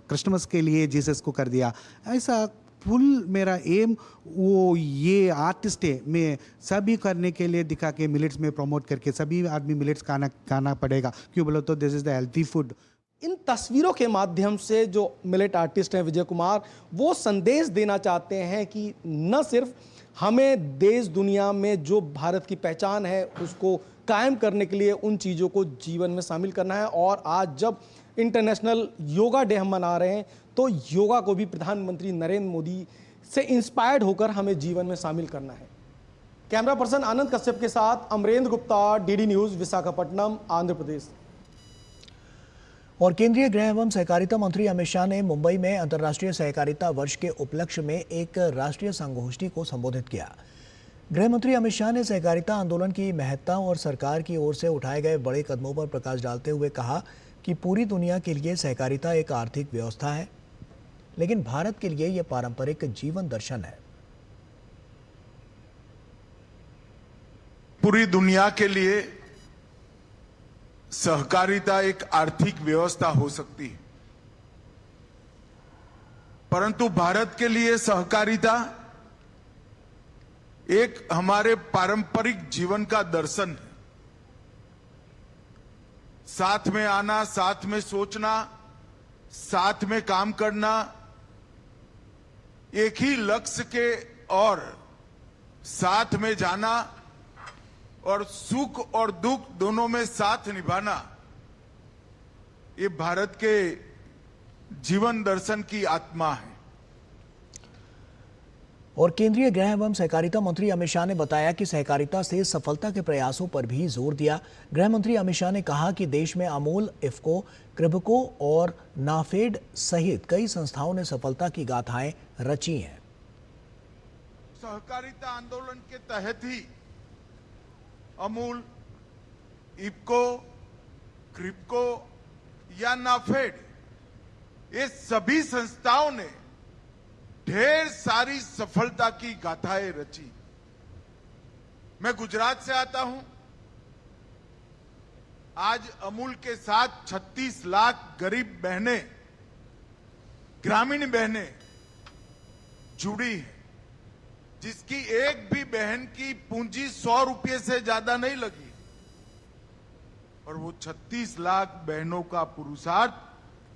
क्रिसमस के लिए जीसस को कर दिया। ऐसा फुल मेरा एम वो ये आर्टिस्ट है, मैं सभी करने के लिए दिखा के मिलेट्स में प्रमोट करके सभी आदमी मिलेट्स खाना पड़ेगा। क्यों बोलो तो this is the healthy food. इन तस्वीरों के माध्यम से जो मिलेट आर्टिस्ट हैं विजय कुमार, वो संदेश देना चाहते हैं कि न सिर्फ हमें देश दुनिया में जो भारत की पहचान है उसको कायम करने के लिए उन चीज़ों को जीवन में शामिल करना है, और आज जब इंटरनेशनल योगा डे हम मना रहे हैं तो योगा को भी प्रधानमंत्री नरेंद्र मोदी से इंस्पायर्ड होकर हमें जीवन में शामिल करना है। कैमरा पर्सन आनंद कश्यप के साथ अमरेंद्र गुप्ता, डीडी न्यूज़, विशाखापट्टनम, आंध्र प्रदेश। और केंद्रीय गृह एवं सहकारिता मंत्री अमित शाह ने मुंबई में अंतर्राष्ट्रीय सहकारिता वर्ष के उपलक्ष्य में एक राष्ट्रीय संगोष्ठी को संबोधित किया। गृह मंत्री अमित शाह ने सहकारिता आंदोलन की महत्ता और सरकार की ओर से उठाए गए बड़े कदमों पर प्रकाश डालते हुए कहा कि पूरी दुनिया के लिए सहकारिता एक आर्थिक व्यवस्था है, लेकिन भारत के लिए यह पारंपरिक जीवन दर्शन है। पूरी दुनिया के लिए सहकारिता एक आर्थिक व्यवस्था हो सकती है, परंतु भारत के लिए सहकारिता एक हमारे पारंपरिक जीवन का दर्शन है। साथ में आना, साथ में सोचना, साथ में काम करना, एक ही लक्ष्य के और साथ में जाना और सुख और दुख दोनों में साथ निभाना, ये भारत के जीवन दर्शन की आत्मा है। और केंद्रीय गृह एवं सहकारिता मंत्री अमित शाह ने बताया कि सहकारिता से सफलता के प्रयासों पर भी जोर दिया। गृह मंत्री अमित शाह ने कहा कि देश में अमूल, इफ्को, क्रिब्को और नाफेड सहित कई संस्थाओं ने सफलता की गाथाएं रची हैं। सहकारिता आंदोलन के तहत ही अमूल, इफ्को, क्रिब्को या नाफेड, ये सभी संस्थाओं ने ढेर सारी सफलता की गाथाएं रची। मैं गुजरात से आता हूं। आज अमूल के साथ 36 लाख गरीब बहनें, ग्रामीण बहनें जुड़ी हैं, जिसकी एक भी बहन की पूंजी 100 रुपये से ज्यादा नहीं लगी, और वो 36 लाख बहनों का पुरुषार्थ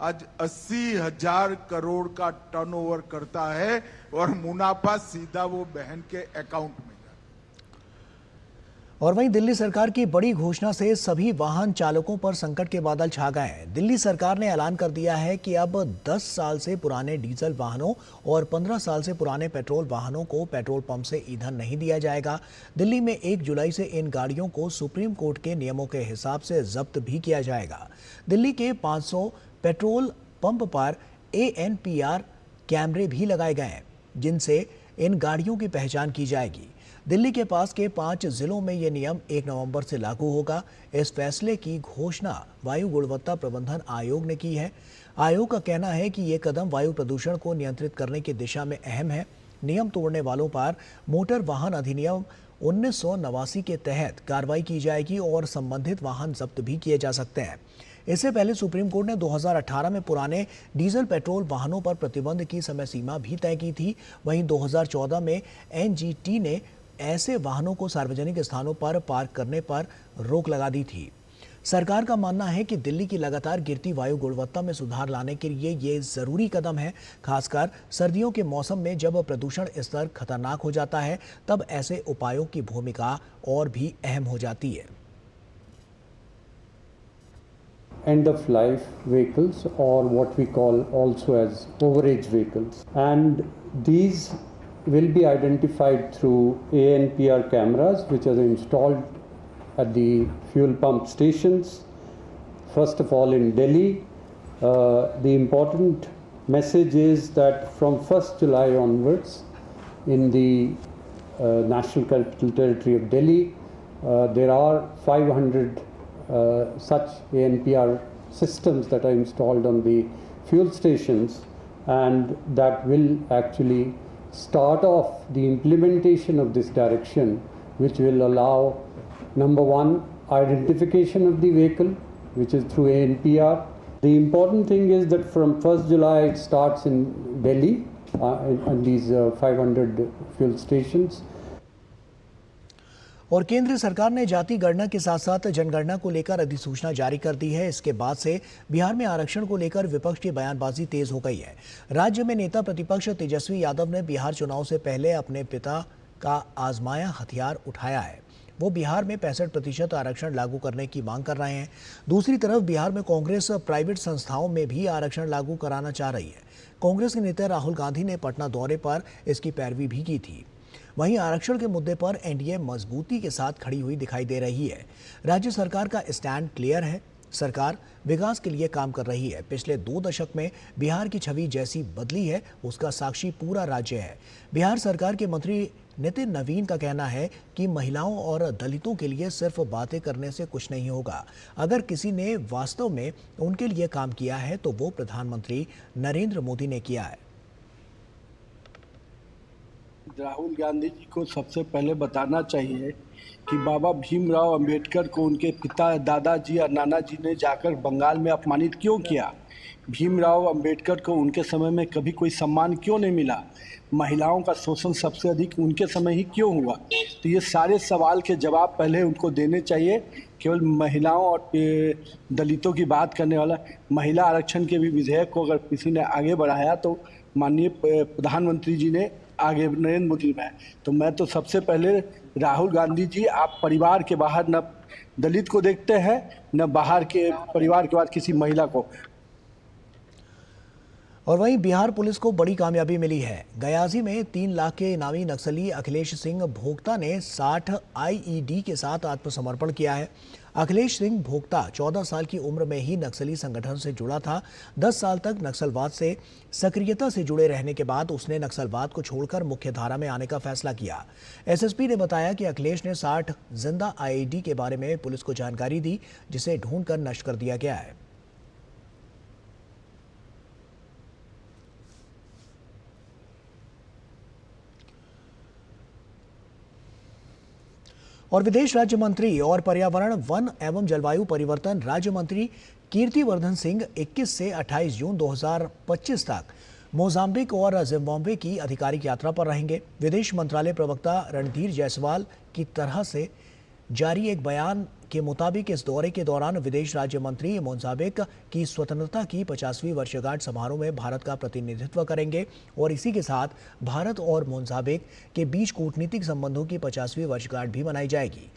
आज 80,000 करोड़ का टर्नओवर करता है और मुनाफा सीधा वो बहन के अकाउंट में जाता है। और वहीं दिल्ली सरकार की बड़ी घोषणा से सभी वाहन चालकों पर संकट के बादल छा गए हैं। दिल्ली सरकार ने ऐलान कर दिया है कि अब 10 साल से पुराने डीजल वाहनों और 15 साल से पुराने पेट्रोल वाहनों को पेट्रोल पंप से ईंधन नहीं दिया जाएगा। दिल्ली में 1 जुलाई से इन गाड़ियों को सुप्रीम कोर्ट के नियमों के हिसाब से जब्त भी किया जाएगा। दिल्ली के 500 पेट्रोल पंप पर ANPR कैमरे भी लगाए गए हैं, जिनसे इन गाड़ियों की पहचान की जाएगी। दिल्ली के पास के 5 जिलों में ये नियम 1 नवंबर से लागू होगा। इस फैसले की घोषणा वायु गुणवत्ता प्रबंधन आयोग ने की है। आयोग का कहना है कि ये कदम वायु प्रदूषण को नियंत्रित करने की दिशा में अहम है। नियम तोड़ने वालों पर मोटर वाहन अधिनियम 1989 के तहत कार्रवाई की जाएगी और संबंधित वाहन जब्त भी किए जा सकते हैं। इससे पहले सुप्रीम कोर्ट ने 2018 में पुराने डीजल पेट्रोल वाहनों पर प्रतिबंध की समय सीमा भी तय की थी। वहीं 2014 में NGT ने ऐसे वाहनों को सार्वजनिक स्थानों पर पार्क करने पर रोक लगा दी थी। सरकार का मानना है कि दिल्ली की लगातार गिरती वायु गुणवत्ता में सुधार लाने के लिए ये जरूरी कदम है। खासकर सर्दियों के मौसम में जब प्रदूषण स्तर खतरनाक हो जाता है, तब ऐसे उपायों की भूमिका और भी अहम हो जाती है। End of life vehicles, or what we call also as overage vehicles, and these will be identified through ANPR cameras which are installed at the fuel pump stations. First of all in Delhi, the important message is that from 1st July onwards in the National Capital Territory of Delhi, there are 500 such ANPR systems that are installed on the fuel stations, and that will actually start off the implementation of this direction, which will allow, number one, identification of the vehicle, which is through ANPR. The important thing is that from 1st July it starts in Delhi on these 500 fuel stations. और केंद्र सरकार ने जाति गणना के साथ साथ जनगणना को लेकर अधिसूचना जारी कर दी है। इसके बाद से बिहार में आरक्षण को लेकर विपक्ष की बयानबाजी तेज हो गई है। राज्य में नेता प्रतिपक्ष तेजस्वी यादव ने बिहार चुनाव से पहले अपने पिता का आजमाया हथियार उठाया है। वो बिहार में 65% आरक्षण लागू करने की मांग कर रहे हैं। दूसरी तरफ बिहार में कांग्रेस प्राइवेट संस्थाओं में भी आरक्षण लागू कराना चाह रही है। कांग्रेस के नेता राहुल गांधी ने पटना दौरे पर इसकी पैरवी भी की थी। वहीं आरक्षण के मुद्दे पर एनडीए मजबूती के साथ खड़ी हुई दिखाई दे रही है। राज्य सरकार का स्टैंड क्लियर है। सरकार विकास के लिए काम कर रही है। पिछले 2 दशक में बिहार की छवि जैसी बदली है, उसका साक्षी पूरा राज्य है। बिहार सरकार के मंत्री नितिन नवीन का कहना है कि महिलाओं और दलितों के लिए सिर्फ बातें करने से कुछ नहीं होगा। अगर किसी ने वास्तव में उनके लिए काम किया है तो वो प्रधानमंत्री नरेंद्र मोदी ने किया है। राहुल गांधी जी को सबसे पहले बताना चाहिए कि बाबा भीमराव अंबेडकर को उनके पिता, दादाजी और नाना जी ने जाकर बंगाल में अपमानित क्यों किया। भीमराव अंबेडकर को उनके समय में कभी कोई सम्मान क्यों नहीं मिला, महिलाओं का शोषण सबसे अधिक उनके समय ही क्यों हुआ। तो ये सारे सवाल के जवाब पहले उनको देने चाहिए। केवल महिलाओं और दलितों की बात करने वाला, महिला आरक्षण के भी विधेयक को अगर किसी ने आगे बढ़ाया तो माननीय प्रधानमंत्री जी ने आगे नरेंद्र मोदी में। तो मैं तो सबसे पहले राहुल गांधी जी, आप परिवार के बाहर न दलित को देखते हैं न बाहर के परिवार के बाद किसी महिला को। और वहीं बिहार पुलिस को बड़ी कामयाबी मिली है। गयाजी में 3 लाख के इनामी नक्सली अखिलेश सिंह भोक्ता ने 60 आईईडी के साथ आत्मसमर्पण किया है। अखिलेश सिंह भोक्ता 14 साल की उम्र में ही नक्सली संगठन से जुड़ा था। 10 साल तक नक्सलवाद से सक्रियता से जुड़े रहने के बाद उसने नक्सलवाद को छोड़कर मुख्य धारा में आने का फैसला किया। एसएसपी ने बताया कि अखिलेश ने 60 जिंदा आईईडी के बारे में पुलिस को जानकारी दी, जिसे ढूंढकर नष्ट कर दिया गया है। और विदेश राज्य मंत्री और पर्यावरण, वन एवं जलवायु परिवर्तन राज्य मंत्री कीर्तिवर्धन सिंह 21 से 28 जून 2025 तक मोजाम्बिक और जिम्बाब्वे की आधिकारिक यात्रा पर रहेंगे। विदेश मंत्रालय प्रवक्ता रणधीर जायसवाल की तरह से जारी एक बयान के मुताबिक इस दौरे के दौरान विदेश राज्य मंत्री मोजाम्बिक की स्वतंत्रता की 50वीं वर्षगांठ समारोह में भारत का प्रतिनिधित्व करेंगे और इसी के साथ भारत और मोजाम्बिक के बीच कूटनीतिक संबंधों की 50वीं वर्षगांठ भी मनाई जाएगी।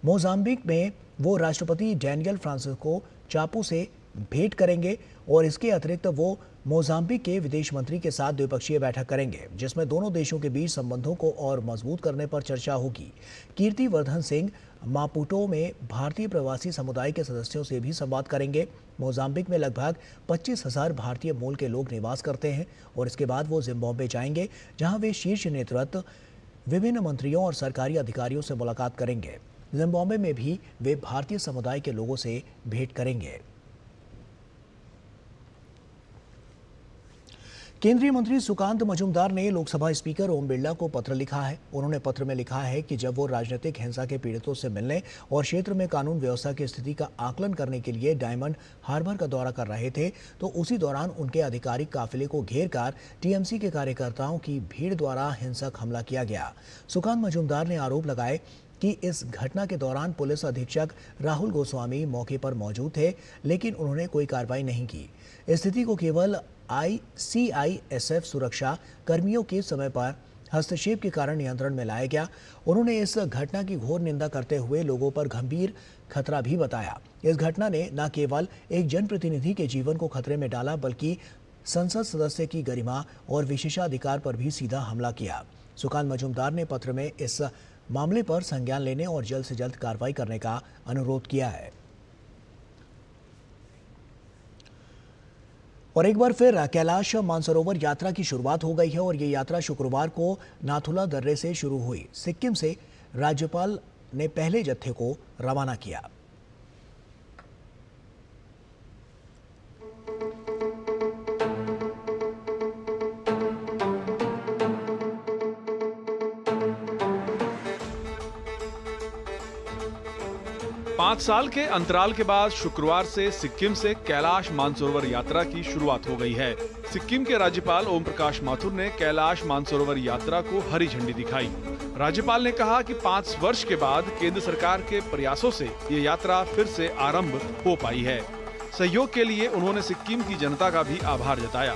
मोजाम्बिक में वो राष्ट्रपति डैनियल फ्रांसिस्को चापू से भेंट करेंगे और इसके अतिरिक्त वो मोजाम्बिक के विदेश मंत्री के साथ द्विपक्षीय बैठक करेंगे, जिसमें दोनों देशों के बीच संबंधों को और मजबूत करने पर चर्चा होगी। कीर्तिवर्धन सिंह मापुटो में भारतीय प्रवासी समुदाय के सदस्यों से भी संवाद करेंगे। मोजाम्बिक में लगभग 25,000 भारतीय मूल के लोग निवास करते हैं और इसके बाद वो जिम्बाब्वे जाएंगे, जहां वे शीर्ष नेतृत्व, विभिन्न मंत्रियों और सरकारी अधिकारियों से मुलाकात करेंगे। जिम्बाब्वे में भी वे भारतीय समुदाय के लोगों से भेंट करेंगे। केंद्रीय मंत्री सुकांत मजूमदार ने लोकसभा स्पीकर ओम बिरला को पत्र लिखा है। उन्होंने पत्र में लिखा है कि जब वो राजनीतिक हिंसा के पीड़ितों से मिलने और क्षेत्र में कानून व्यवस्था की स्थिति का आकलन करने के लिए डायमंड हार्बर का दौरा कर रहे थे, तो उसी दौरान उनके आधिकारिक काफिले को घेर कर टीएमसी के कार्यकर्ताओं की भीड़ द्वारा हिंसक हमला किया गया। सुकांत मजूमदार ने आरोप लगाए कि इस घटना के दौरान पुलिस अधीक्षक राहुल गोस्वामी मौके पर मौजूद थे, लेकिन उन्होंने कोई कार्रवाई नहीं की। स्थिति को केवल सीआईएसएफ सुरक्षा कर्मियों के समय पर हस्तक्षेप के कारण नियंत्रण में लाया गया। उन्होंने इस घटना की घोर निंदा करते हुए लोगों पर गंभीर खतरा भी बताया। इस घटना ने न केवल एक जनप्रतिनिधि के जीवन को खतरे में डाला, बल्कि संसद सदस्य की गरिमा और विशेषाधिकार पर भी सीधा हमला किया। सुकांत मजूमदार ने पत्र में इस मामले पर संज्ञान लेने और जल्द से जल्द कार्रवाई करने का अनुरोध किया है। और एक बार फिर कैलाश मानसरोवर यात्रा की शुरुआत हो गई है और ये यात्रा शुक्रवार को नाथुला दर्रे से शुरू हुई। सिक्किम से राज्यपाल ने पहले जत्थे को रवाना किया। पांच साल के अंतराल के बाद शुक्रवार से सिक्किम से कैलाश मानसरोवर यात्रा की शुरुआत हो गई है। सिक्किम के राज्यपाल ओम प्रकाश माथुर ने कैलाश मानसरोवर यात्रा को हरी झंडी दिखाई। राज्यपाल ने कहा कि 5 वर्ष के बाद केंद्र सरकार के प्रयासों से ये यात्रा फिर से आरंभ हो पाई है। सहयोग के लिए उन्होंने सिक्किम की जनता का भी आभार जताया।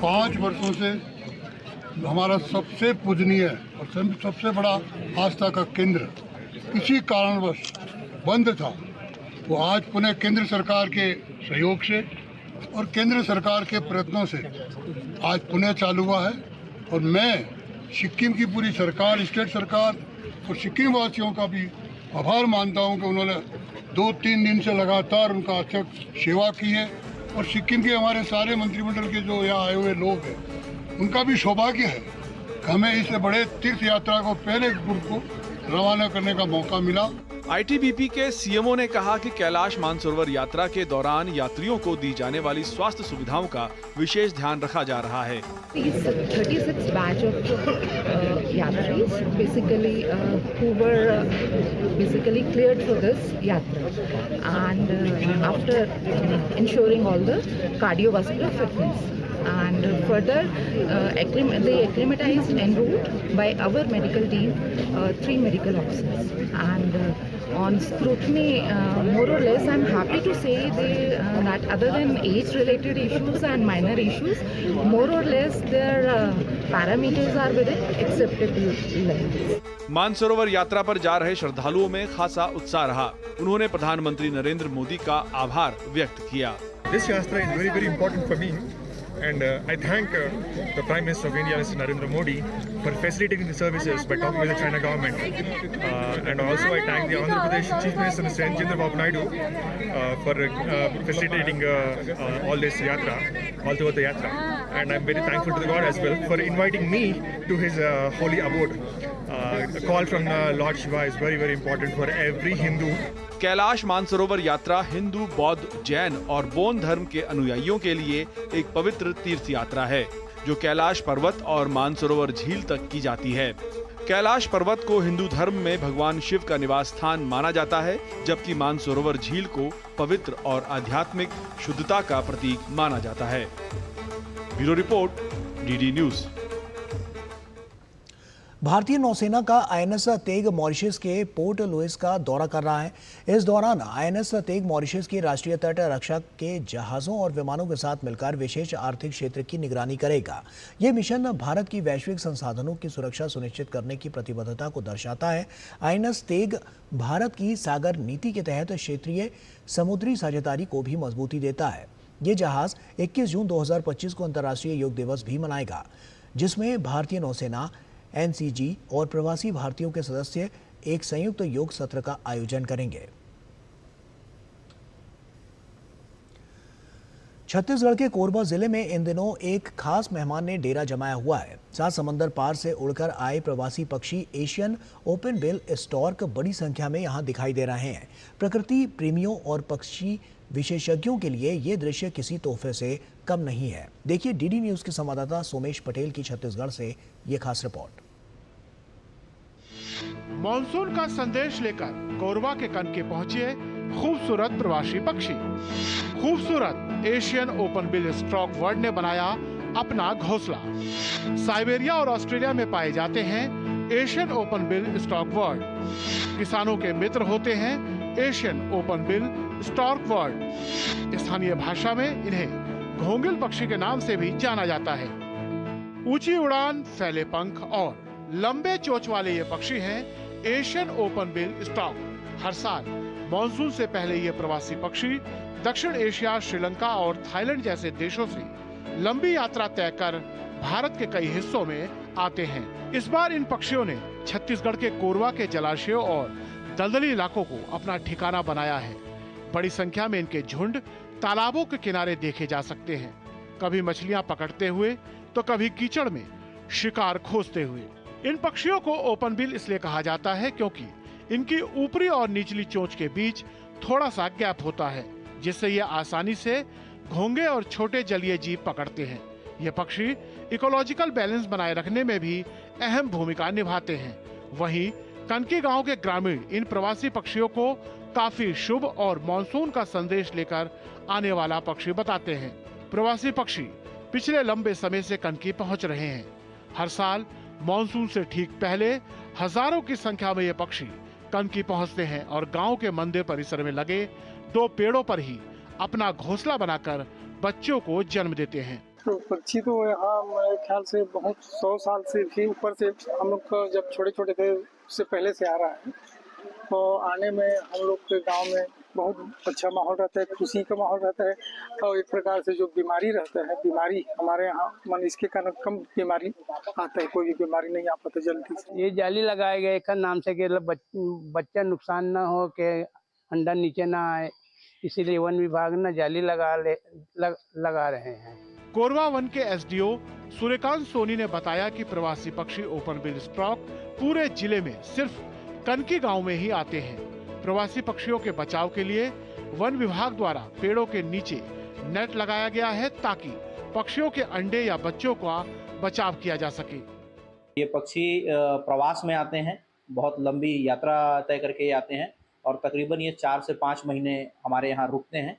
5 वर्षों से हमारा सबसे पूजनीय और सबसे बड़ा आस्था का केंद्र किसी कारणवश बंद था, वो आज पुनः केंद्र सरकार के सहयोग से और केंद्र सरकार के प्रयत्नों से आज पुनः चालू हुआ है। और मैं सिक्किम की पूरी सरकार, स्टेट सरकार और सिक्किम वासियों का भी आभार मानता हूं कि उन्होंने 2-3 दिन से लगातार उनका अच्छा सेवा की है। और सिक्किम के हमारे सारे मंत्रिमंडल के जो यहाँ आए हुए लोग हैं, उनका भी सौभाग्य है कि हमें इस बड़े तीर्थ यात्रा को पहले ग्रुप को रवाना करने का मौका मिला। आईटीबीपी के सीएमओ ने कहा कि कैलाश मानसरोवर यात्रा के दौरान यात्रियों को दी जाने वाली स्वास्थ्य सुविधाओं का विशेष ध्यान रखा जा रहा है। 36 batch of yatris basically who were basically cleared for this yatra, and after ensuring all the cardiovascular fitness. And further, they acclimatized en route by our medical team, 3 medical officers. And on scrutiny, more or less, I'm happy to say that other than age-related issues and minor issues, more or less their parameters are within acceptable levels. Mansarovar यात्रा पर जा रहे श्रद्धालुओं में खासा उत्साह रहा। उन्होंने प्रधानमंत्री नरेंद्र मोदी का आभार व्यक्त किया। This yatra is very important for me. And I thank the Prime Minister of India, Mr. Narendra Modi, for facilitating the services by talking with the China government. And also I thank the Andhra Pradesh Chief Minister, Mr. N. Chandrababu Naidu, for facilitating all this yatra, all throughout the yatra. And I'm very thankful to the God as well for inviting me to his holy abode. A call from Lord Shiva is very, very important for every Hindu. Kailash Mansarovar यात्रा हिंदू, बौद्ध, जैन और बौन धर्म के अनुयायियों के लिए एक पवित्र तीर्थ यात्रा है, जो कैलाश पर्वत और मानसरोवर झील तक की जाती है। कैलाश पर्वत को हिंदू धर्म में भगवान शिव का निवास स्थान माना जाता है, जबकि मानसरोवर झील को पवित्र और आध्यात्मिक शुद्धता का प्रतीक माना जाता है। Bureau report, DD news. भारतीय नौसेना का आईएनएस तेग मॉरिशस के पोर्ट लुइस का दौरा कर रहा है। इस दौरान आईएनएस तेग मॉरिशस की राष्ट्रीय तट रक्षा के जहाजों और विमानों के साथ मिलकर विशेष आर्थिक क्षेत्र की निगरानी करेगा। ये मिशन भारत की वैश्विक संसाधनों की सुरक्षा सुनिश्चित करने की प्रतिबद्धता को दर्शाता है। आईएनएस तेग भारत की सागर नीति के तहत क्षेत्रीय समुद्री साझेदारी को भी मजबूती देता है। ये जहाज 21 जून 2025 को अंतर्राष्ट्रीय योग दिवस भी मनाएगा, जिसमें भारतीय नौसेना, एनसीजी और प्रवासी भारतीयों के सदस्य एक संयुक्त योग सत्र का आयोजन करेंगे। छत्तीसगढ़ के कोरबा जिले में इन दिनों एक खास मेहमान ने डेरा जमाया हुआ है। 7 समंदर पार से उड़कर आए प्रवासी पक्षी एशियन ओपन बिल स्टॉर्क बड़ी संख्या में यहां दिखाई दे रहे हैं। प्रकृति प्रेमियों और पक्षी विशेषज्ञों के लिए ये दृश्य किसी तोहफे से कम नहीं है। देखिए डीडी न्यूज के संवाददाता सोमेश पटेल की छत्तीसगढ़ से ये खास रिपोर्ट। मॉनसून का संदेश लेकर कोरबा के कनके पहुंचे खूबसूरत प्रवासी पक्षी। खूबसूरत Asian open bill stork bird ने बनाया अपना घोंसला। साइबेरिया और ऑस्ट्रेलिया में पाए जाते हैं Asian open bill stork bird. किसानों के मित्र होते हैं Asian open bill stork bird. स्थानीय भाषा में इन्हें घोंगिल पक्षी के नाम से भी जाना जाता है। ऊंची उड़ान, फैले पंख और लंबे चोंच वाले ये पक्षी हैं एशियन ओपन बिल स्टॉर्क। हर साल मॉनसून से पहले ये प्रवासी पक्षी दक्षिण एशिया, श्रीलंका और थाईलैंड जैसे देशों से लंबी यात्रा तय कर भारत के कई हिस्सों में आते हैं। इस बार इन पक्षियों ने छत्तीसगढ़ के कोरबा के जलाशयों और दलदली इलाकों को अपना ठिकाना बनाया है। बड़ी संख्या में इनके झुंड तालाबों के किनारे देखे जा सकते हैं, कभी मछलियां पकड़ते हुए तो कभी कीचड़ में शिकार खोजते हुए। इन पक्षियों को ओपन बिल इसलिए कहा जाता है क्योंकि इनकी ऊपरी और निचली चोंच के बीच थोड़ा सा गैप होता है, जिससे ये आसानी से घोंगे और छोटे जलीय जीव पकड़ते हैं। ये पक्षी इकोलॉजिकल बैलेंस बनाए रखने में भी अहम भूमिका निभाते हैं। वहीं कनकी गांव के ग्रामीण इन प्रवासी पक्षियों को काफी शुभ और मॉनसून का संदेश लेकर आने वाला पक्षी बताते हैं। प्रवासी पक्षी पिछले लंबे समय से कनकी पहुंच रहे हैं। हर साल मॉनसून से ठीक पहले हजारों की संख्या में ये पक्षी कनकी पहुंचते हैं और गांव के मंदिर परिसर में लगे 2 पेड़ों पर ही अपना घोंसला बनाकर बच्चों को जन्म देते हैं। तो पक्षी तो यहाँ मेरे ख्याल से बहुत 100 साल से भी ऊपर से हम लोग जब छोटे छोटे थे उससे पहले से आ रहा है। तो आने में हम लोग के गांव में बहुत अच्छा माहौल रहता है, खुशी का माहौल रहता है। और एक प्रकार से जो बीमारी रहता है, बीमारी हमारे यहाँ मन इसके कारण कम बीमारी आता है, कोई भी बीमारी नहीं आ पाता जल्दी से। ये जाली लगाए गए एक नाम से कि बच्चा नुकसान ना हो, के अंडा नीचे ना आए, इसीलिए वन विभाग ने जाली लगा रहे हैं। कोरबा वन के एसडीओ सूर्यकांत सोनी ने बताया कि प्रवासी पक्षी ओपन बिल स्टॉर्क पूरे जिले में सिर्फ कनकी गांव में ही आते हैं। प्रवासी पक्षियों के बचाव के लिए वन विभाग द्वारा पेड़ों के नीचे नेट लगाया गया है ताकि पक्षियों के अंडे या बच्चों का बचाव किया जा सके। ये पक्षी प्रवास में आते हैं, बहुत लंबी यात्रा तय करके ये आते हैं और तकरीबन ये 4 से 5 महीने हमारे यहाँ रुकते हैं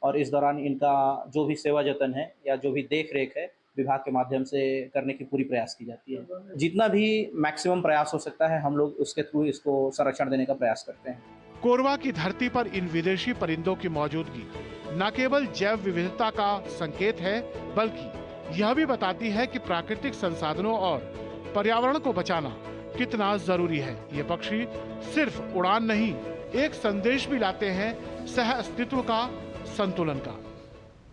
और इस दौरान इनका जो भी सेवा जतन है या जो भी देख रेख है विभाग के माध्यम से करने की पूरी प्रयास की जाती है। जितना भी मैक्सिमम प्रयास हो सकता है हम लोग उसके थ्रू इसको संरक्षण देने का प्रयास करते हैं। कोरबा की धरती पर इन विदेशी परिंदों की मौजूदगी न केवल जैव विविधता का संकेत है बल्कि यह भी बताती है कि प्राकृतिक संसाधनों और पर्यावरण को बचाना कितना जरूरी है। ये पक्षी सिर्फ उड़ान नहीं, एक संदेश भी लाते हैं सह अस्तित्व का, संतुलन का।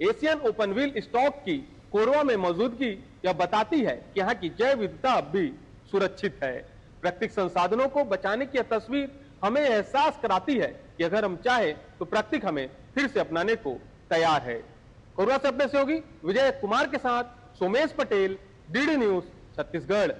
एशियन ओपन व्हील स्टॉक की कोरबा में मौजूदगी यह बताती है कि यहाँ की जैव विविधता अब भी सुरक्षित है। प्राकृतिक संसाधनों को बचाने की यह तस्वीर हमें एहसास कराती है कि अगर हम चाहे तो प्राकृतिक हमें फिर से अपनाने को तैयार है। कोरबा से अपने सहयोगी विजय कुमार के साथ सोमेश पटेल, डीडी न्यूज, छत्तीसगढ़।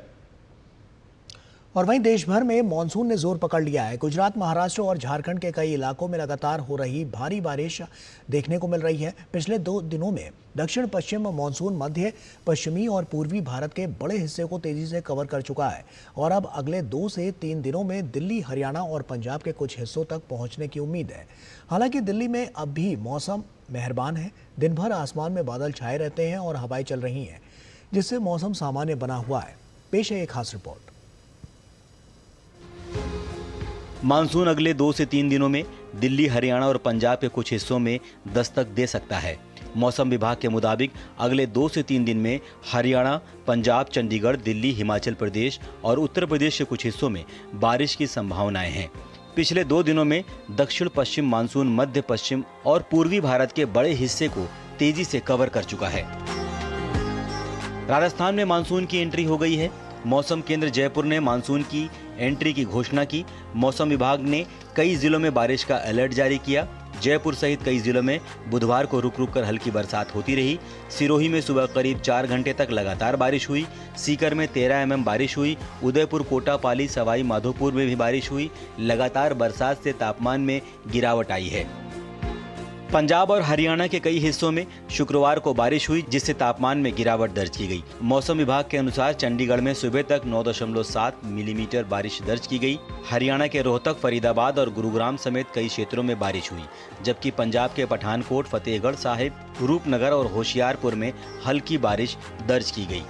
और वहीं देश भर में मानसून ने जोर पकड़ लिया है। गुजरात, महाराष्ट्र और झारखंड के कई इलाकों में लगातार हो रही भारी बारिश देखने को मिल रही है। पिछले 2 दिनों में दक्षिण पश्चिम मानसून मध्य पश्चिमी और पूर्वी भारत के बड़े हिस्से को तेजी से कवर कर चुका है और अब अगले 2 से 3 दिनों में दिल्ली, हरियाणा और पंजाब के कुछ हिस्सों तक पहुंचने की उम्मीद है। हालांकि दिल्ली में अब भी मौसम मेहरबान है। दिन भर आसमान में बादल छाए रहते हैं और हवाएं चल रही हैं, जिससे मौसम सामान्य बना हुआ है। पेश है एक खास रिपोर्ट। मानसून अगले 2 से 3 दिनों में दिल्ली, हरियाणा और पंजाब के कुछ हिस्सों में दस्तक दे सकता है। मौसम विभाग के मुताबिक अगले 2 से 3 दिन में हरियाणा, पंजाब, चंडीगढ़, दिल्ली, हिमाचल प्रदेश और उत्तर प्रदेश के कुछ हिस्सों में बारिश की संभावनाएं हैं। पिछले 2 दिनों में दक्षिण पश्चिम मानसून मध्य पश्चिम और पूर्वी भारत के बड़े हिस्से को तेजी से कवर कर चुका है। राजस्थान में मानसून की एंट्री हो गई है। मौसम केंद्र जयपुर ने मानसून की एंट्री की घोषणा की। मौसम विभाग ने कई जिलों में बारिश का अलर्ट जारी किया। जयपुर सहित कई जिलों में बुधवार को रुक रुक कर हल्की बरसात होती रही। सिरोही में सुबह करीब 4 घंटे तक लगातार बारिश हुई। सीकर में 13 mm बारिश हुई। उदयपुर, कोटा, पाली, सवाई माधोपुर में भी बारिश हुई। लगातार बरसात से तापमान में गिरावट आई है। पंजाब और हरियाणा के कई हिस्सों में शुक्रवार को बारिश हुई, जिससे तापमान में गिरावट दर्ज की गई। मौसम विभाग के अनुसार चंडीगढ़ में सुबह तक 9.7 मिलीमीटर बारिश दर्ज की गई। हरियाणा के रोहतक, फरीदाबाद और गुरुग्राम समेत कई क्षेत्रों में बारिश हुई, जबकि पंजाब के पठानकोट, फतेहगढ़ साहिब, रूपनगर और होशियारपुर में हल्की बारिश दर्ज की गई।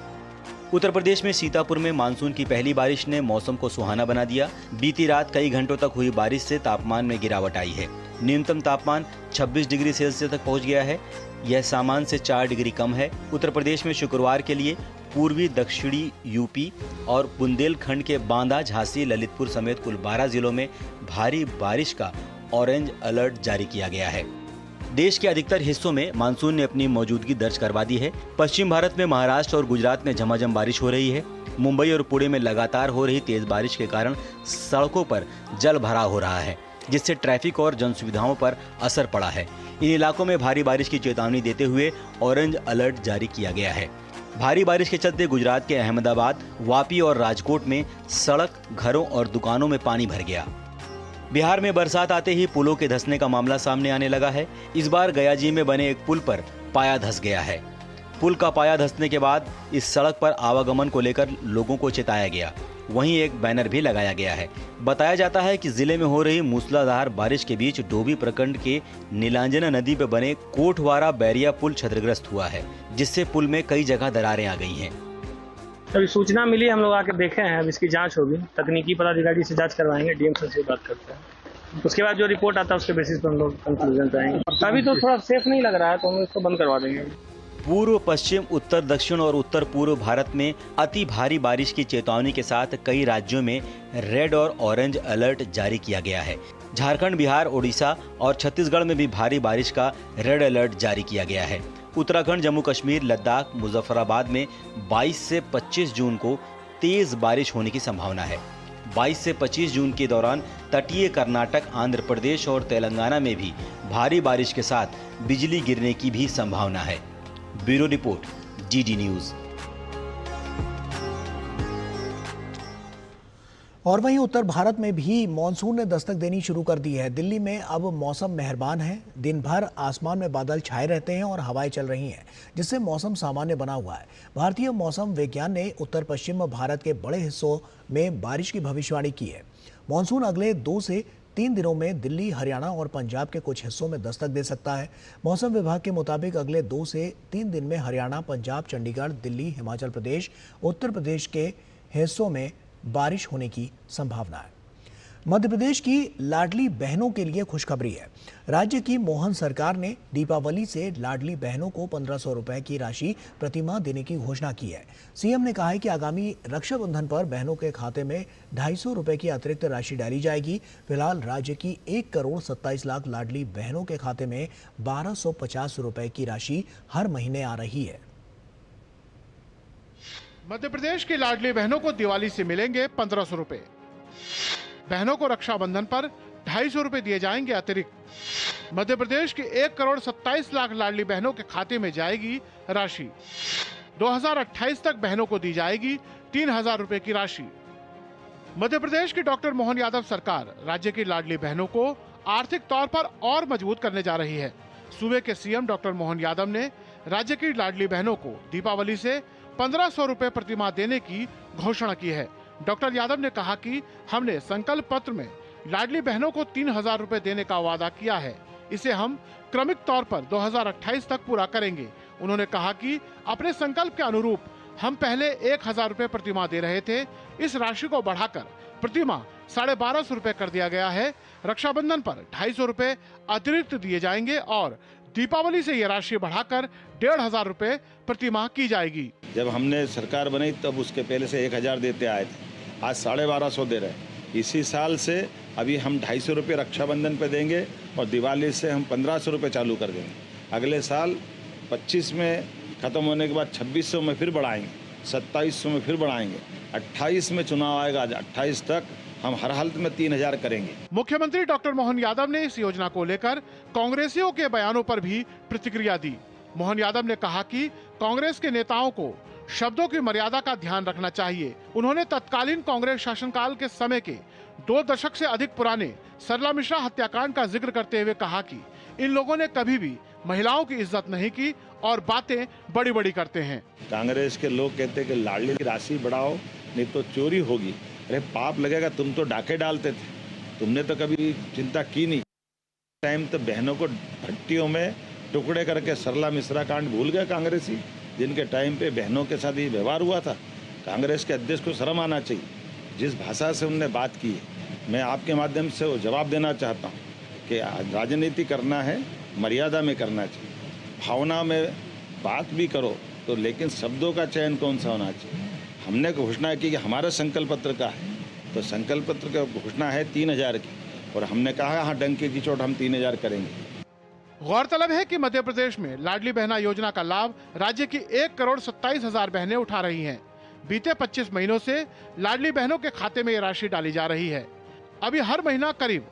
उत्तर प्रदेश में सीतापुर में मानसून की पहली बारिश ने मौसम को सुहाना बना दिया। बीती रात कई घंटों तक हुई बारिश से तापमान में गिरावट आई है। न्यूनतम तापमान 26 डिग्री सेल्सियस तक पहुंच गया है। यह सामान्य से 4 डिग्री कम है। उत्तर प्रदेश में शुक्रवार के लिए पूर्वी दक्षिणी यूपी और बुंदेलखंड के बांदा, झांसी, ललितपुर समेत कुल 12 जिलों में भारी बारिश का ऑरेंज अलर्ट जारी किया गया है। देश के अधिकतर हिस्सों में मानसून ने अपनी मौजूदगी दर्ज करवा दी है। पश्चिम भारत में महाराष्ट्र और गुजरात में झमाझम बारिश हो रही है। मुंबई और पुणे में लगातार हो रही तेज बारिश के कारण सड़कों पर जल भराव हो रहा है, जिससे ट्रैफिक और जन सुविधाओं पर असर पड़ा है। इन इलाकों में भारी बारिश की चेतावनी देते हुए ऑरेंज अलर्ट जारी किया गया है। भारी बारिश के चलते गुजरात के अहमदाबाद, वापी और राजकोट में सड़क, घरों और दुकानों में पानी भर गया। बिहार में बरसात आते ही पुलों के धंसने का मामला सामने आने लगा है। इस बार गयाजी में बने एक पुल पर पाया धंस गया है। पुल का पाया धंसने के बाद इस सड़क पर आवागमन को लेकर लोगों को चेताया गया। वहीं एक बैनर भी लगाया गया है। बताया जाता है कि जिले में हो रही मूसलाधार बारिश के बीच डोभी प्रखंड के नीलांजना नदी पर बने कोटवारा बैरिया पुल क्षतिग्रस्त हुआ है, जिससे पुल में कई जगह दरारें आ गई हैं। अभी सूचना मिली, हम लोग आके देखे हैं। अब इसकी जांच होगी, तकनीकी पदाधिकारी से जांच करवाएंगे, डीएम सर से बात करते हैं। उसके बाद जो रिपोर्ट आता है उसके बेसिस पर हम लोग कंक्लूजन पे आएंगे। अभी तो थोड़ा सेफ नहीं लग रहा है, तो हम इसको बंद करवा देंगे। पूर्व, पश्चिम, उत्तर, दक्षिण और उत्तर पूर्व भारत में अति भारी बारिश की चेतावनी के साथ कई राज्यों में रेड और ऑरेंज अलर्ट जारी किया गया है। झारखंड, बिहार, ओडिशा और छत्तीसगढ़ में भी भारी बारिश का रेड अलर्ट जारी किया गया है। उत्तराखंड, जम्मू कश्मीर, लद्दाख, मुजफ्फराबाद में 22 से 25 जून को तेज बारिश होने की संभावना है। 22 से 25 जून के दौरान तटीय कर्नाटक, आंध्र प्रदेश और तेलंगाना में भी भारी बारिश के साथ बिजली गिरने की भी संभावना है। Bureau report, DD news. और वहीं उत्तर भारत में भी मानसून ने दस्तक देनी शुरू कर दी है। दिल्ली में अब मौसम मेहरबान है। दिन भर आसमान में बादल छाए रहते हैं और हवाएं चल रही हैं, जिससे मौसम सामान्य बना हुआ है। भारतीय मौसम विज्ञान ने उत्तर पश्चिम भारत के बड़े हिस्सों में बारिश की भविष्यवाणी की है। मानसून अगले 2 से 3 दिनों में दिल्ली, हरियाणा और पंजाब के कुछ हिस्सों में दस्तक दे सकता है। मौसम विभाग के मुताबिक अगले 2 से 3 दिन में हरियाणा, पंजाब, चंडीगढ़, दिल्ली, हिमाचल प्रदेश, उत्तर प्रदेश के हिस्सों में बारिश होने की संभावना है। मध्य प्रदेश की लाडली बहनों के लिए खुशखबरी है। राज्य की मोहन सरकार ने दीपावली से लाडली बहनों को 1500 रुपए की राशि प्रतिमाह देने की घोषणा की है। सीएम ने कहा है कि आगामी रक्षाबंधन पर बहनों के खाते में 250 रुपए की अतिरिक्त राशि डाली जाएगी। फिलहाल राज्य की 1,27,00,000 लाडली बहनों के खाते में 1250 रुपए की राशि हर महीने आ रही है। मध्य प्रदेश की लाडली बहनों को दिवाली से मिलेंगे 1500 रुपए। बहनों को रक्षाबंधन पर 250 रुपए दिए जाएंगे अतिरिक्त। मध्य प्रदेश की 1,27,00,000 लाडली बहनों के खाते में जाएगी राशि। 2028 तक बहनों को दी जाएगी 3000 रुपए की राशि। मध्य प्रदेश की डॉक्टर मोहन यादव सरकार राज्य की लाडली बहनों को आर्थिक तौर पर और मजबूत करने जा रही है। सूबे के सीएम डॉक्टर मोहन यादव ने राज्य की लाडली बहनों को दीपावली से 1500 रुपए प्रतिमाह देने की घोषणा की है। डॉक्टर यादव ने कहा कि हमने संकल्प पत्र में लाडली बहनों को 3000 रुपए देने का वादा किया है। इसे हम क्रमिक तौर पर 2028 तक पूरा करेंगे। उन्होंने कहा कि अपने संकल्प के अनुरूप हम पहले 1000 रुपए प्रतिमाह दे रहे थे। इस राशि को बढ़ाकर प्रतिमाह 1250 रुपए कर दिया गया है। रक्षाबंधन पर 250 रुपए अतिरिक्त दिए जाएंगे और दीपावली से ये राशि बढ़ाकर 1500 रुपए प्रतिमाह की जाएगी। जब हमने सरकार बनाई तब उसके पहले से 1000 देते आए थे, आज 1250 दे रहे हैं। इसी साल से अभी हम 250 रुपये रक्षाबंधन पे देंगे और दिवाली से हम 1500 रुपये चालू कर देंगे। अगले साल 25 में ख़त्म होने के बाद 2600 में फिर बढ़ाएंगे, 2700 में फिर बढ़ाएंगे, 28 में चुनाव आएगा, 28 तक हम हर हालत में 3000 करेंगे। मुख्यमंत्री डॉक्टर मोहन यादव ने इस योजना को लेकर कांग्रेसियों के बयानों पर भी प्रतिक्रिया दी। मोहन यादव ने कहा कि कांग्रेस के नेताओं को शब्दों की मर्यादा का ध्यान रखना चाहिए। उन्होंने तत्कालीन कांग्रेस शासनकाल के समय के 2 दशक से अधिक पुराने सरला मिश्रा हत्याकांड का जिक्र करते हुए कहा कि इन लोगों ने कभी भी महिलाओं की इज्जत नहीं की और बातें बड़ी बड़ी करते हैं। कांग्रेस के लोग कहते कि लाडली की राशि बढ़ाओ नहीं तो चोरी होगी। अरे पाप लगेगा, तुम तो डाके डालते थे, तुमने तो कभी चिंता की नहीं। टाइम तो बहनों को भट्टियों में टुकड़े करके सरला मिश्रा कांड भूल गए कांग्रेसी, जिनके टाइम पे बहनों के साथ ही व्यवहार हुआ था। कांग्रेस के अध्यक्ष को शर्म आना चाहिए। जिस भाषा से उनने बात की है, मैं आपके माध्यम से वो जवाब देना चाहता हूँ कि राजनीति करना है, मर्यादा में करना चाहिए। भावना में बात भी करो तो, लेकिन शब्दों का चयन कौन सा होना चाहिए। हमने घोषणा की कि हमारे संकल्प पत्र का है, तो संकल्प पत्र की घोषणा है 3000 की, और हमने कहा हाँ डंके की चोट हम 3000 करेंगे। गौरतलब है कि मध्य प्रदेश में लाडली बहना योजना का लाभ राज्य की 1,27,00,000 बहनें उठा रही हैं। बीते 25 महीनों से लाडली बहनों के खाते में ये राशि डाली जा रही है। अभी हर महीना करीब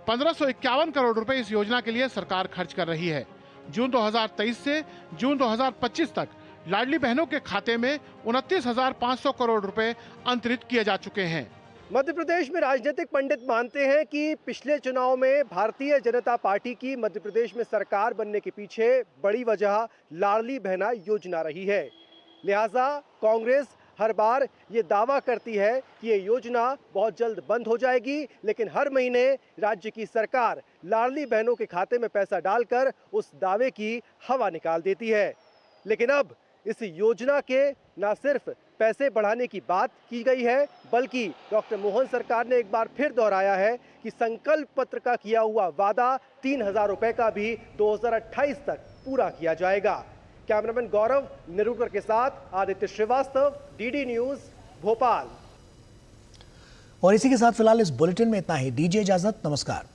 1551 करोड़ रुपए इस योजना के लिए सरकार खर्च कर रही है। जून 2023 से जून 2025 तक लाडली बहनों के खाते में 29,500 करोड़ रुपए अंतरित किए जा चुके हैं। मध्य प्रदेश में राजनीतिक पंडित मानते हैं कि पिछले चुनाव में भारतीय जनता पार्टी की मध्य प्रदेश में सरकार बनने के पीछे बड़ी वजह लाडली बहना योजना रही है। लिहाजा कांग्रेस हर बार ये दावा करती है कि ये योजना बहुत जल्द बंद हो जाएगी, लेकिन हर महीने राज्य की सरकार लाडली बहनों के खाते में पैसा डालकर उस दावे की हवा निकाल देती है। लेकिन अब इस योजना के न सिर्फ पैसे बढ़ाने की बात की गई है, बल्कि डॉक्टर मोहन सरकार ने एक बार फिर दोहराया है कि संकल्प पत्र का किया हुआ वादा 3000 रुपए का भी 2028 तक पूरा किया जाएगा। कैमरामैन गौरव निरूकर के साथ आदित्य श्रीवास्तव, डीडी न्यूज, भोपाल। और इसी के साथ फिलहाल इस बुलेटिन में इतना ही। दीजिए इजाजत, नमस्कार।